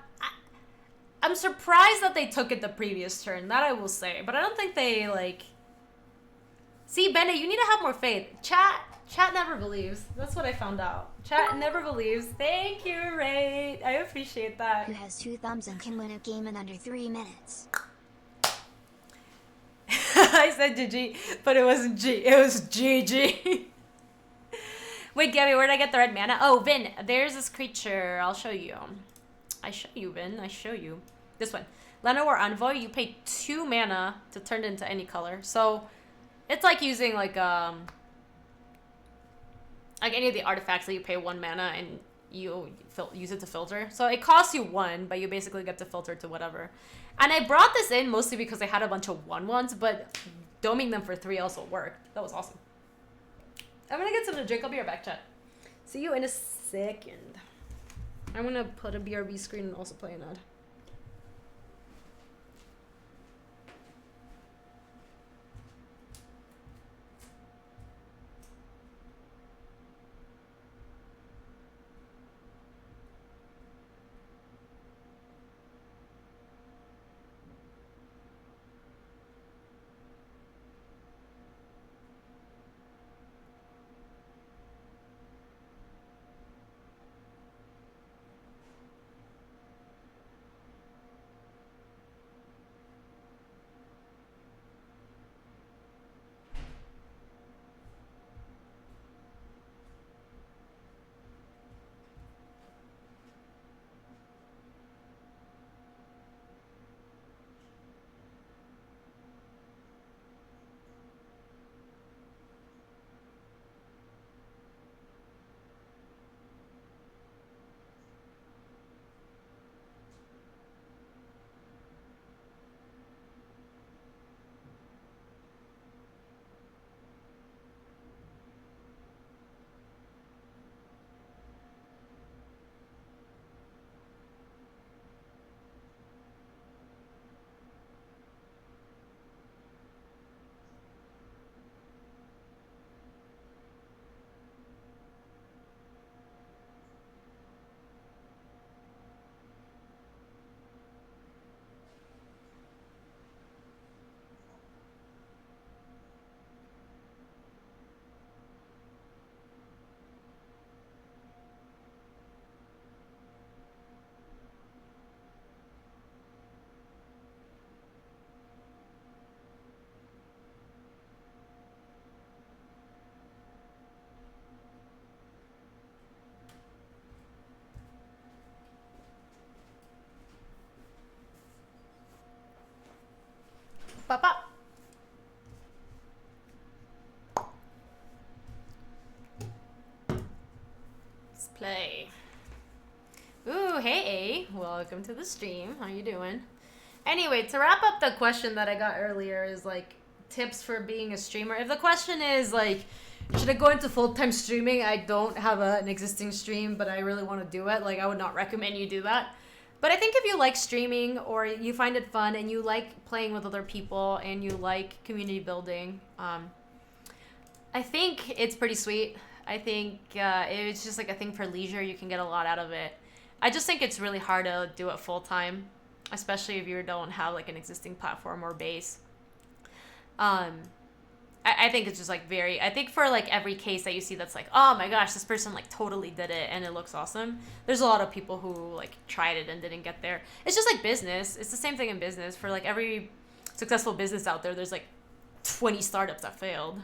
I'm surprised that they took it the previous turn. That I will say. But I don't think they, like... See, Bennett, you need to have more faith. Chat never believes. That's what I found out. Chat never believes. Thank you, Ray. I appreciate that. Who has 2 thumbs and can win a game in under 3 minutes? I said GG, but it wasn't G. It was GG. Wait, Gaby, where'd I get the red mana? Oh, Vin, there's this creature. I'll show you. I show you, Vin. I show you. This one. Llanowar Envoy, you pay 2 mana to turn it into any color. So, it's like using, like any of the artifacts that you pay 1 mana and you use it to filter. So, it costs you 1, but you basically get to filter to whatever. And I brought this in mostly because I had a bunch of 1/1s, but doming them for 3 also worked. That was awesome. I'm gonna get something to drink. I'll be right back, chat. See you in a second. I'm gonna put a BRB screen and also play an ad. Pop up. Let's play. Ooh, hey, welcome to the stream. How you doing? Anyway, to wrap up the question that I got earlier is like tips for being a streamer. If the question is like, should I go into full-time streaming? I don't have an existing stream, but I really want to do it. Like, I would not recommend you do that. But I think if you like streaming or you find it fun and you like playing with other people and you like community building, I think it's pretty sweet. I think it's just like a thing for leisure. You can get a lot out of it. I just think it's really hard to do it full time, especially if you don't have like an existing platform or base. I think it's just like I think for like every case that you see that's like, oh my gosh, this person like totally did it and it looks awesome. There's a lot of people who like tried it and didn't get there. It's just like business. It's the same thing in business. For like every successful business out there, there's like 20 startups that failed.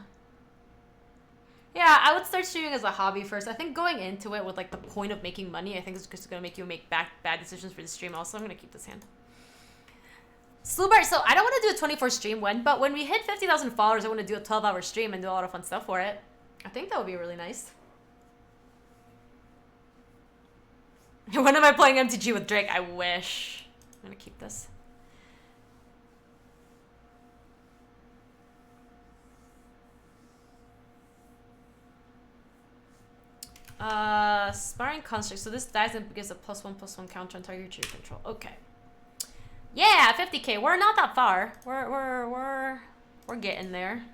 Yeah, I would start streaming as a hobby first. I think going into it with like the point of making money, I think it's just going to make you make bad decisions for the stream also. I'm going to keep this hand. Slubart, so I don't want to do a 24 stream but when we hit 50,000 followers, I want to do a 12-hour stream and do a lot of fun stuff for it. I think that would be really nice. When am I playing MTG with Drake? I wish. I'm going to keep this. Sparring construct. So this dies and gives a +1/+1 counter on target you control. Okay. Yeah, 50k. We're not that far. We're getting there.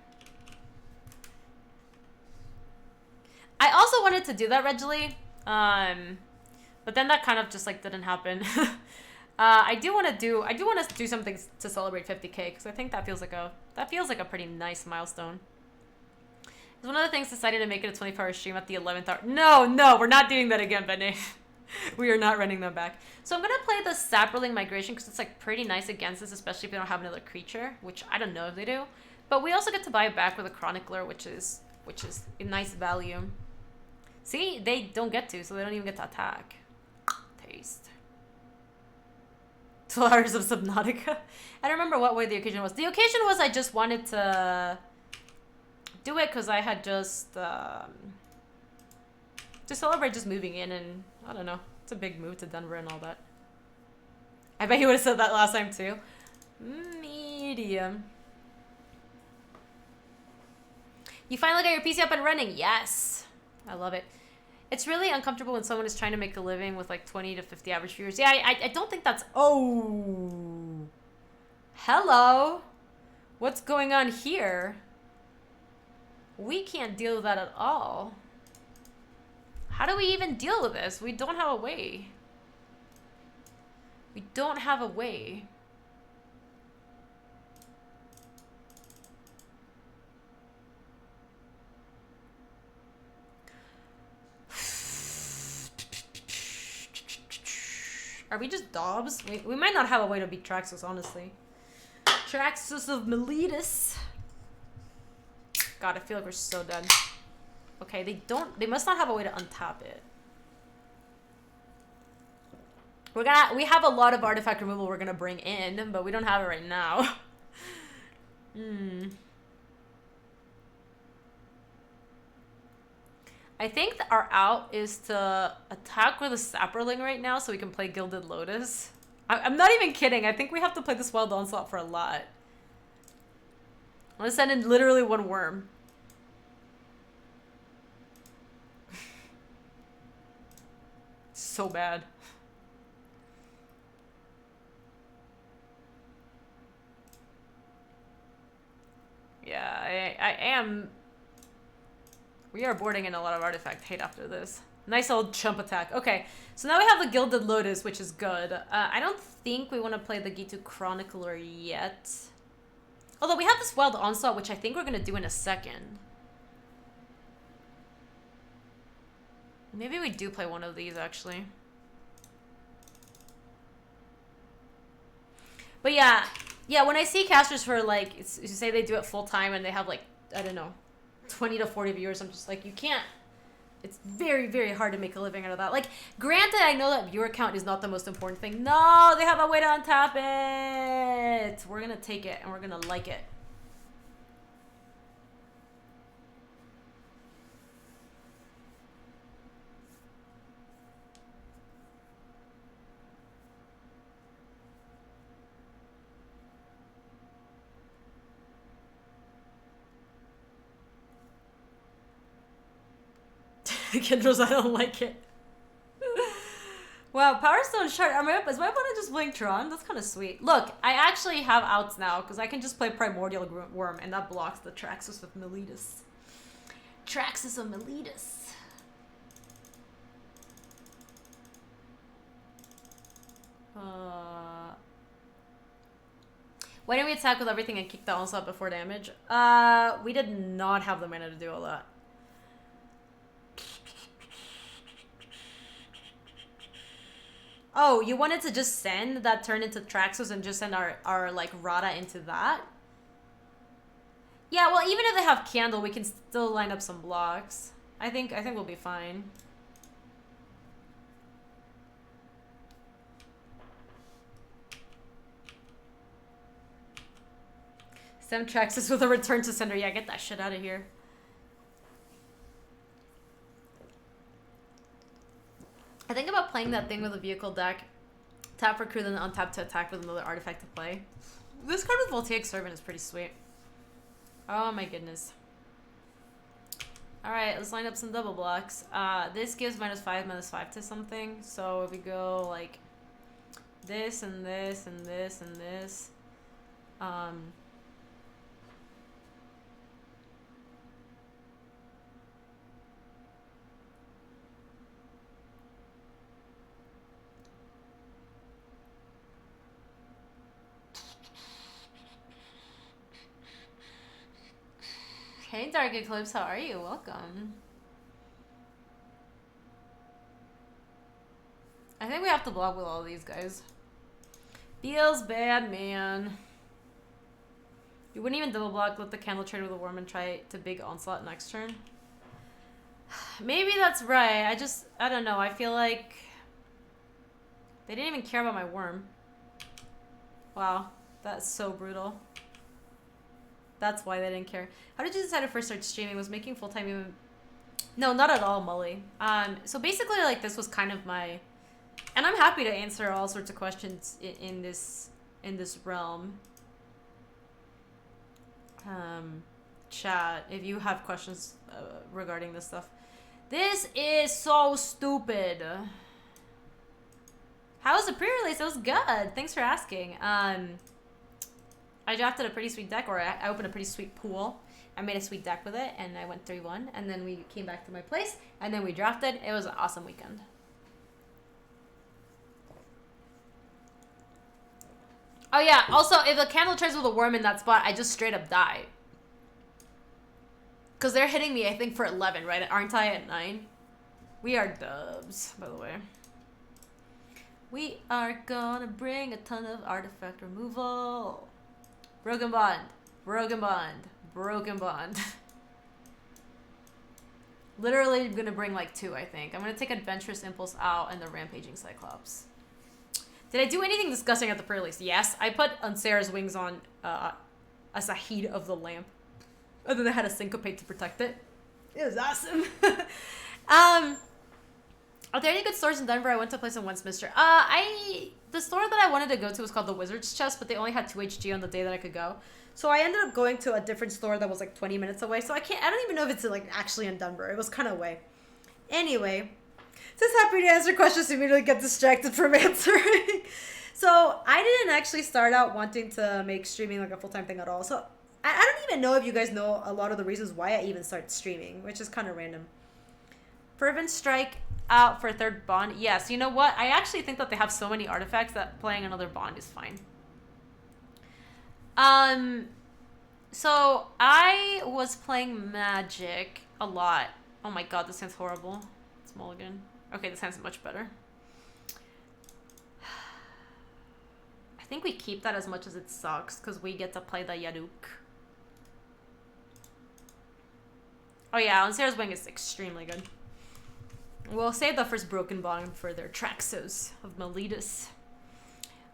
I also wanted to do that, Reggie. But then that kind of just like didn't happen. I do want to do something to celebrate 50k because I think that feels like a pretty nice milestone. It's one of the things decided to make it a 24-hour stream at the 11th hour. No, we're not doing that again, Benny. We are not running them back. So I'm going to play the Saproling Migration because it's like pretty nice against this, especially if they don't have another creature, which I don't know if they do. But we also get to buy it back with a Chronicler, which is a nice value. See, they don't get to, so they don't even get to attack. Taste. 12 hours of Subnautica. I don't remember what way the occasion was. The occasion was I just wanted to do it because I had just to celebrate just moving in, and I don't know, it's a big move to Denver and all that. I bet he would have said that last time too. Medium. You finally got your PC up and running. Yes, I love it. It's really uncomfortable when someone is trying to make a living with like 20 to 50 average viewers. Yeah, I don't think that's... Oh, hello, what's going on here? We can't deal with that at all. How do we even deal with this? We don't have a way. We don't have a way. Are we just Dobbs? We might not have a way to beat Traxxas, honestly. Traxxas of Miletus. God, I feel like we're so dead. Okay, they must not have a way to untap it. We have a lot of artifact removal we're gonna bring in, but we don't have it right now. I think that our out is to attack with a Saproling right now so we can play Gilded Lotus. I'm not even kidding. I think we have to play this Wild Onslaught for a lot. I'm gonna send in literally one worm. So bad. Yeah, I am. We are boarding in a lot of artifact hate after this. Nice old chump attack. Okay, so now we have the Gilded Lotus, which is good. I don't think we want to play the Gitu Chronicler yet. Although we have this Wild Onslaught, which I think we're going to do in a second. Maybe we do play one of these, actually. But yeah, when I see casters for, like, you say they do it full time and they have, like, I don't know, 20 to 40 viewers, I'm just like, you can't. It's very, very hard to make a living out of that. Like, granted, I know that viewer count is not the most important thing. No, they have a way to untap it. We're going to take it, and we're going to like it. Kendrill's, I don't like it. Wow, Power Stone Shard. Is my opponent just playing Tron? That's kind of sweet. Look, I actually have outs now because I can just play Primordial Worm and that blocks the Traxxas of Meletus. Traxxas of Meletus. Why didn't we attack with everything and kick the onslaught before damage? We did not have the mana to do all that. Oh, you wanted to just send that turn into Traxxas and just send our like Rada into that? Yeah, well, even if they have Candle, we can still line up some blocks. I think we'll be fine. Stem Traxxas with a return to sender. Yeah, get that shit out of here. I think about playing that thing with a vehicle deck. Tap for crew, then untap to attack with another artifact to play. This card with Voltaic Servant is pretty sweet. Oh my goodness. Alright, let's line up some double blocks. This gives -5/-5 to something. So if we go like this and this and this and this. Hey, Dark Eclipse, how are you? Welcome. I think we have to block with all these guys. Feels bad, man. You wouldn't even double block, let the Candle trade with a Worm and try to big Onslaught next turn? Maybe that's right. I don't know. I feel like they didn't even care about my Worm. Wow, that's so brutal. That's why they didn't care. How did you decide to first start streaming? Was making full-time even... No, not at all, Molly. So basically, like, this was kind of my... And I'm happy to answer all sorts of questions in this realm. Chat, if you have questions regarding this stuff. This is so stupid. How was the pre-release? It was good. Thanks for asking. I drafted a pretty sweet deck, or I opened a pretty sweet pool. I made a sweet deck with it, and I went 3-1, and then we came back to my place, and then we drafted. It was an awesome weekend. Oh yeah, also, if the Candle trades with a Worm in that spot, I just straight up die. Because they're hitting me, I think, for 11, right? Aren't I at 9? We are dubs, by the way. We are gonna bring a ton of artifact removal. Broken Bond. Broken Bond. Broken Bond. Literally gonna bring like 2, I think. I'm gonna take Adventurous Impulse out and the Rampaging Cyclops. Did I do anything disgusting at the pre-release? Yes. I put Unsara's wings on as a heat of the lamp. And then I had a syncopate to protect it. It was awesome. Are there any good stores in Denver? I went to a place in Westminster. The store that I wanted to go to was called the Wizard's Chest, but they only had 2 HG on the day that I could go. So I ended up going to a different store that was like 20 minutes away. So I don't even know if it's like actually in Denver. It was kind of away. Anyway, just happy to answer questions to immediately get distracted from answering. So I didn't actually start out wanting to make streaming like a full-time thing at all. So I don't even know if you guys know a lot of the reasons why I even started streaming, which is kind of random. Fervent Strike out for a 3rd bond. Yes, you know what? I actually think that they have so many artifacts that playing another bond is fine. So I was playing Magic a lot. Oh my god, this sounds horrible. It's mulligan. Okay, this sounds much better. I think we keep that as much as it sucks because we get to play the Yaruk. Oh yeah, Unsara's Wing is extremely good. We'll save the first Broken Bond for their Traxxas of Meletus.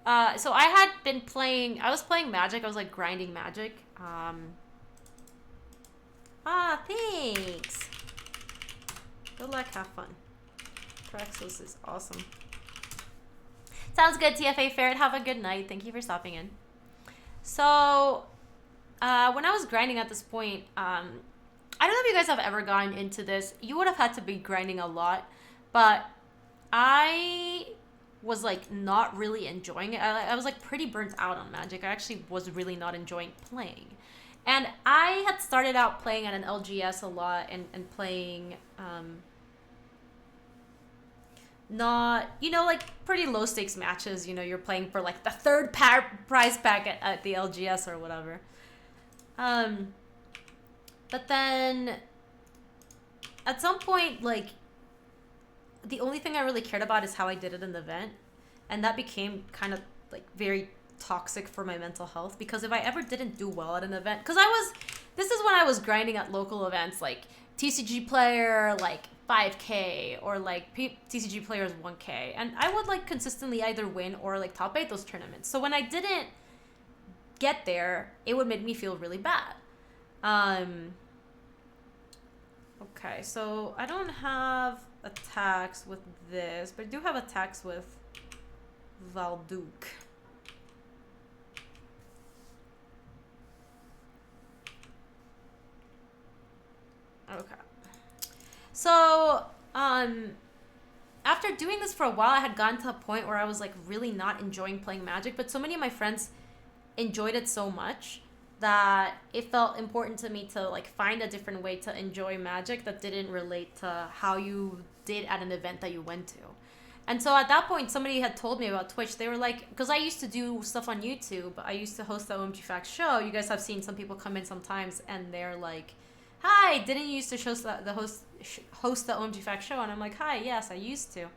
So I was playing Magic. I was like grinding Magic. Thanks. Good luck, have fun. Traxxas is awesome. Sounds good, TFA Ferret. Have a good night. Thank you for stopping in. So, when I was grinding at this point, I don't know if you guys have ever gotten into this. You would have had to be grinding a lot, but I was like not really enjoying it. I was like pretty burnt out on Magic. I actually was really not enjoying playing. And I had started out playing at an LGS a lot and playing not, you know, like pretty low stakes matches. You know, you're playing for like the third prize pack at the LGS or whatever. But then at some point, like, the only thing I really cared about is how I did it in the event. And that became kind of like very toxic for my mental health, because if I ever didn't do well at an event, because this is when I was grinding at local events like TCG player, like 5K, or like TCG players 1K, and I would like consistently either win or like top 8 those tournaments. So when I didn't get there, it would make me feel really bad. Okay, so I don't have attacks with this, but I do have attacks with Valduke. Okay. So, after doing this for a while, I had gotten to a point where I was like really not enjoying playing Magic, but so many of my friends enjoyed it so much that it felt important to me to like find a different way to enjoy Magic that didn't relate to how you did at an event that you went to. And so at that point, somebody had told me about Twitch. They were like, because I used to do stuff on YouTube. I used to host the OMG Facts show. You guys have seen some people come in sometimes and they're like, hi, didn't you used to host the OMG Facts show? And I'm like, hi, yes, I used to.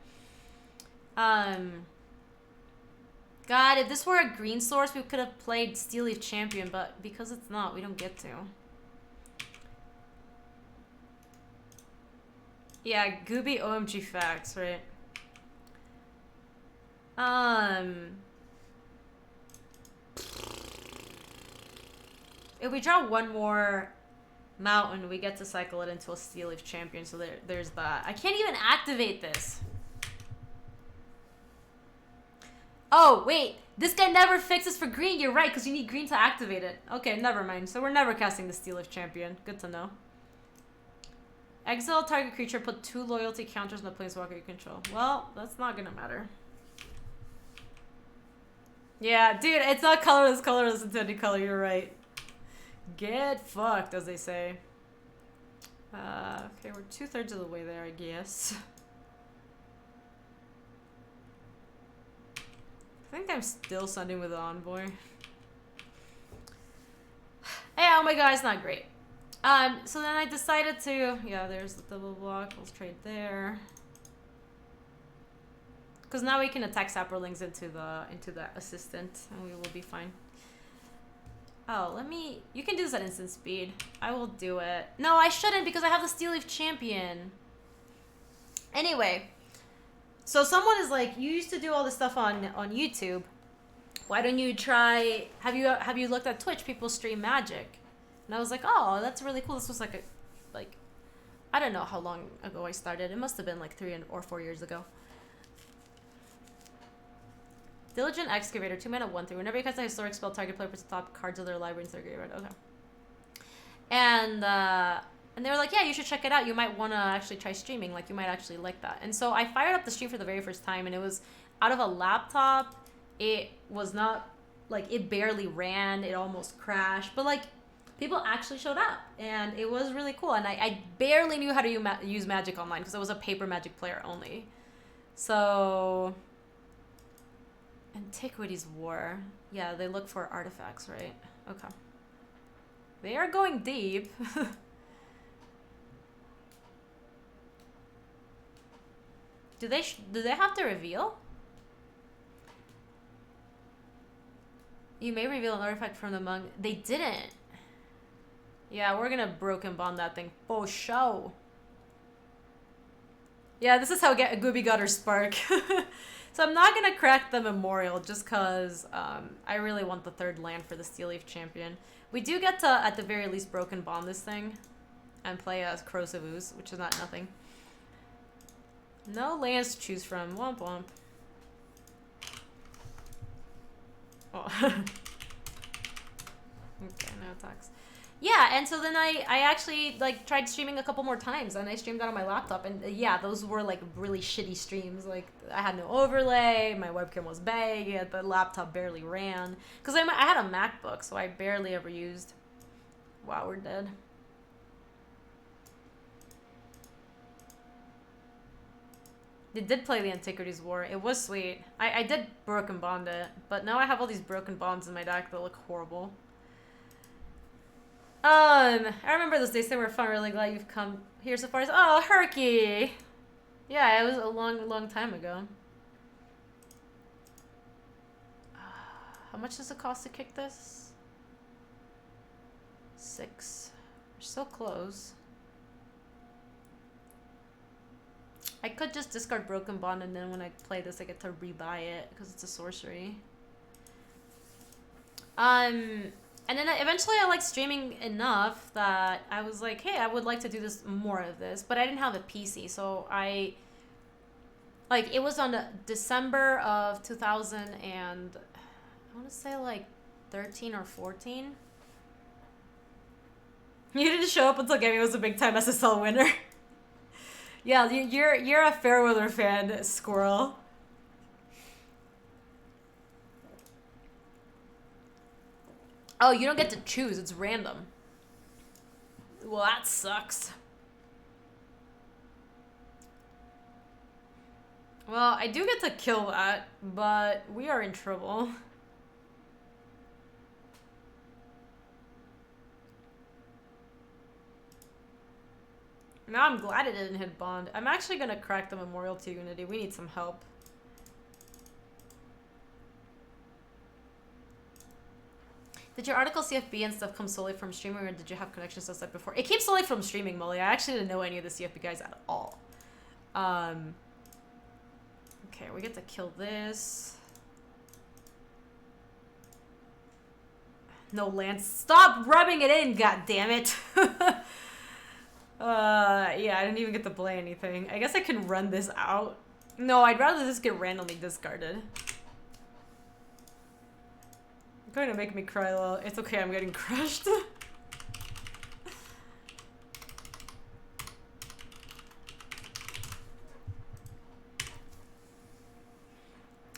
God, if this were a green source, we could have played Steel Leaf Champion, but because it's not, we don't get to. Yeah, Gaby OMG Facts, right? If we draw one more mountain, we get to cycle it into a Steel Leaf Champion, so there's that. I can't even activate this. Oh, wait. This guy never fixes for green. You're right, because you need green to activate it. Okay, never mind. So we're never casting the Steel Leaf Champion. Good to know. Exile target creature, put 2 loyalty counters on the planeswalker you control. Well, that's not gonna matter. Yeah, dude, it's not colorless into any color. You're right. Get fucked, as they say. Okay, we're 2/3 of the way there, I guess. I think I'm still sending with the Envoy. Hey, oh my god, it's not great. So then I decided to, yeah, there's the double block. Let's trade there. Because now we can attack Saprolinks into the assistant, and we will be fine. Oh, you can do this at instant speed. I will do it. No, I shouldn't, because I have the Steel Leaf Champion. Anyway, so someone is like, you used to do all this stuff on YouTube. Why don't you try, have you looked at Twitch? People stream Magic. And I was like, oh, that's really cool. This was like I don't know how long ago I started. It must have been like 3 or 4 years ago. Diligent Excavator, 2 mana, 1/3. Whenever you cast a historic spell, target player puts the top cards of their library into their graveyard. Okay. And they were like, yeah, you should check it out. You might want to actually try streaming. Like, you might actually like that. And so I fired up the stream for the very first time, and it was out of a laptop. It was not, like, it barely ran. It almost crashed. But, like, people actually showed up, and it was really cool. And I barely knew how to use Magic Online because I was a paper Magic player only. So... Antiquities War. Yeah, they look for artifacts, right? Okay. They are going deep. Do they have to reveal? You may reveal an artifact from the monk. They didn't. Yeah, we're gonna broken bond that thing for show. Yeah, this is how Gaby got her spark. So I'm not going to crack the Memorial just because I really want the 3rd land for the Steel Leaf Champion. We do get to, at the very least, broken bond this thing and play as Corrosive Ooze, which is not nothing. No lands to choose from. Womp womp. Oh. Okay, no attacks. Yeah, and so then I actually like tried streaming a couple more times, and I streamed that on my laptop, and yeah, those were like really shitty streams. Like I had no overlay, my webcam was baggy, the laptop barely ran because I had a MacBook, so I barely ever used. Wow, we're dead. They did play the Antiquities War. It was sweet. I did broken bond it, but now I have all these broken bonds in my deck that look horrible. I remember those days. They were fun. Really glad you've come here so far. Oh, Herky! Yeah, it was a long time ago. How much does it cost to kick this? 6. We're so close. I could just discard Broken Bond, and then when I play this, I get to rebuy it because it's a sorcery. And then eventually I liked streaming enough that I was like, hey, I would like to do this more of this, but I didn't have a PC, so it was on December of 2000 and I want to say like 13 or 14. You didn't show up until Gaby was a big time SSL winner. Yeah, you're a Fairweather fan, Squirrel. Oh, you don't get to choose. It's random. Well, that sucks. Well, I do get to kill that, but we are in trouble. Now I'm glad it didn't hit Bond. I'm actually going to crack the Memorial to Unity. We need some help. Did your article CFB and stuff come solely from streaming, or did you have connections to that before? It came solely from streaming, Molly. I actually didn't know any of the CFB guys at all. Okay, we get to kill this. No Lance. Stop rubbing it in, god damn it. Yeah, I didn't even get to play anything. I guess I can run this out. No, I'd rather this get randomly discarded. You're going to make me cry, lol. It's okay, I'm getting crushed.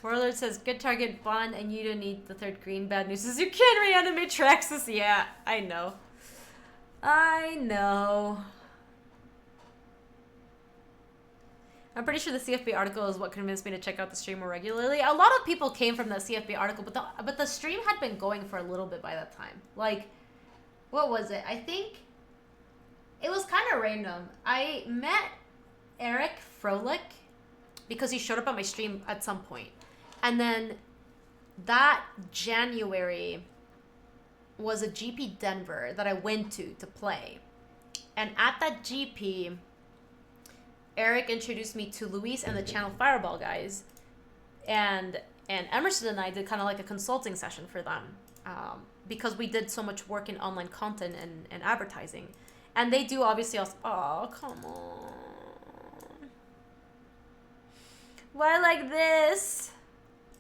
Warlord says, good target, Bond, and you don't need the third green. Bad news is you can't reanimate Traxxas. Yeah, I know. I know. I'm pretty sure the CFB article is what convinced me to check out the stream more regularly. A lot of people came from the CFB article, but the stream had been going for a little bit by that time. Like, what was it? I think it was kind of random. I met Eric Froelich because he showed up at my stream at some point. And then that January was a GP Denver that I went to play. And at that GP, Eric introduced me to Luis and the Channel Fireball guys, and Emerson and I did kind of like a consulting session for them because we did so much work in online content and advertising, and they do obviously also. Oh, come on! Why like this?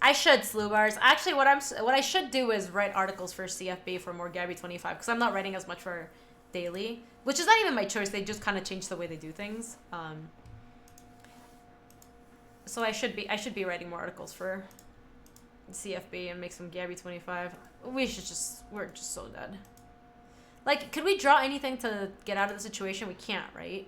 I should, Slew Bars. Actually, what I should do is write articles for CFB for more Gaby 25 because I'm not writing as much for daily, which is not even my choice. They just kind of changed the way they do things. So I should be writing more articles for CFB and make some Gaby 25. We're just so dead. Like, could we draw anything to get out of the situation? We can't, right?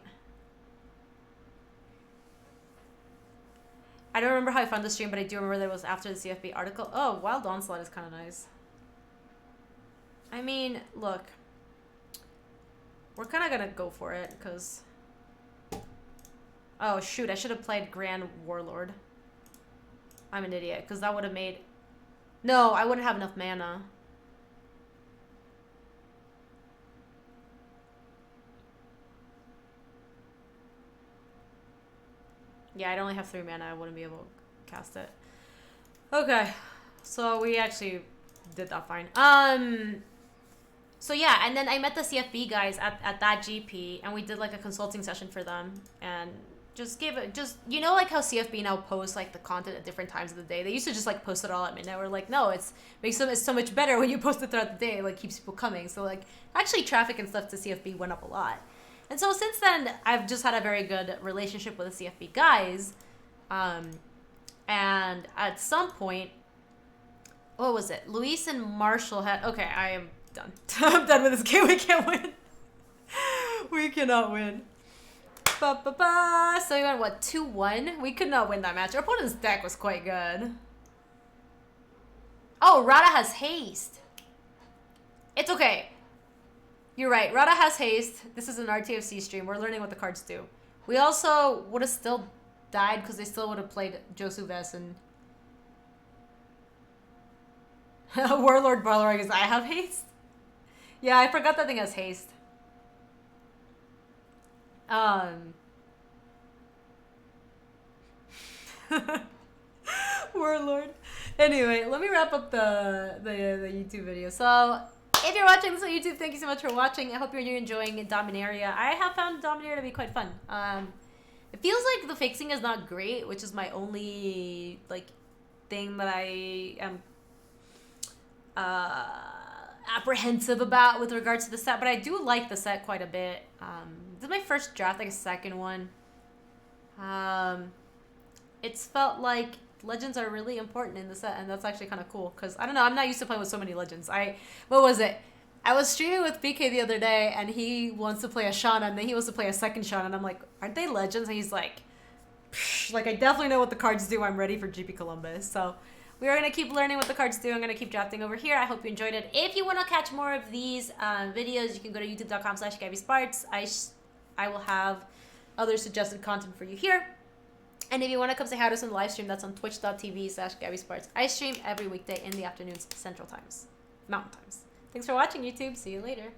I don't remember how I found the stream, but I do remember that it was after the CFB article. Oh, Wild Onslaught is kind of nice. I mean, look. We're kind of going to go for it, because... Oh, shoot. I should have played Grand Warlord. I'm an idiot, because that would have made... No, I wouldn't have enough mana. Yeah, I'd only have 3 mana. I wouldn't be able to cast it. Okay. So we actually did that fine. So yeah, and then I met the CFB guys at that GP, and we did like a consulting session for them, and Just give it, just, you know, like how CFB now posts like the content at different times of the day. They used to just like post it all at midnight. We're like, no, it's so much better when you post it throughout the day. Like keeps people coming. So like actually traffic and stuff to CFB went up a lot. And so since then, I've just had a very good relationship with the CFB guys. And at some point, what was it? Luis and Marshall had, okay, I am done. I'm done with this game. We can't win. We cannot win. Ba-ba-ba. So we went, what, 2-1? We could not win that match. Our opponent's deck was quite good. Oh, Rada has haste. It's okay. You're right. Rada has haste. This is an RTFC stream. We're learning what the cards do. We also would have still died because they still would have played Josu Vess and Warlord Balrog is I have haste. Yeah, I forgot that thing has haste. Warlord. Anyway, let me wrap up the YouTube video. So, if you're watching this on YouTube, thank you so much for watching. I hope you're enjoying Dominaria. I have found Dominaria to be quite fun. It feels like the fixing is not great, which is my only like thing that I am apprehensive about with regards to the set, but I do like the set quite a bit. This is my first draft, like a second one. It's felt like legends are really important in the set, and that's actually kind of cool, because, I don't know, I'm not used to playing with so many legends. What was it? I was streaming with BK the other day, and he wants to play a Shauna, and then he wants to play a second Shauna, and I'm like, aren't they legends? And he's like, like, I definitely know what the cards do. I'm ready for GP Columbus. So we are going to keep learning what the cards do. I'm going to keep drafting over here. I hope you enjoyed it. If you want to catch more of these videos, you can go to youtube.com/GabySpartz. I will have other suggested content for you here. And if you want to come say hi to us in the live stream, that's on twitch.tv/GabySpartz. I stream every weekday in the afternoons, Central Times, Mountain Times. Thanks for watching, YouTube. See you later.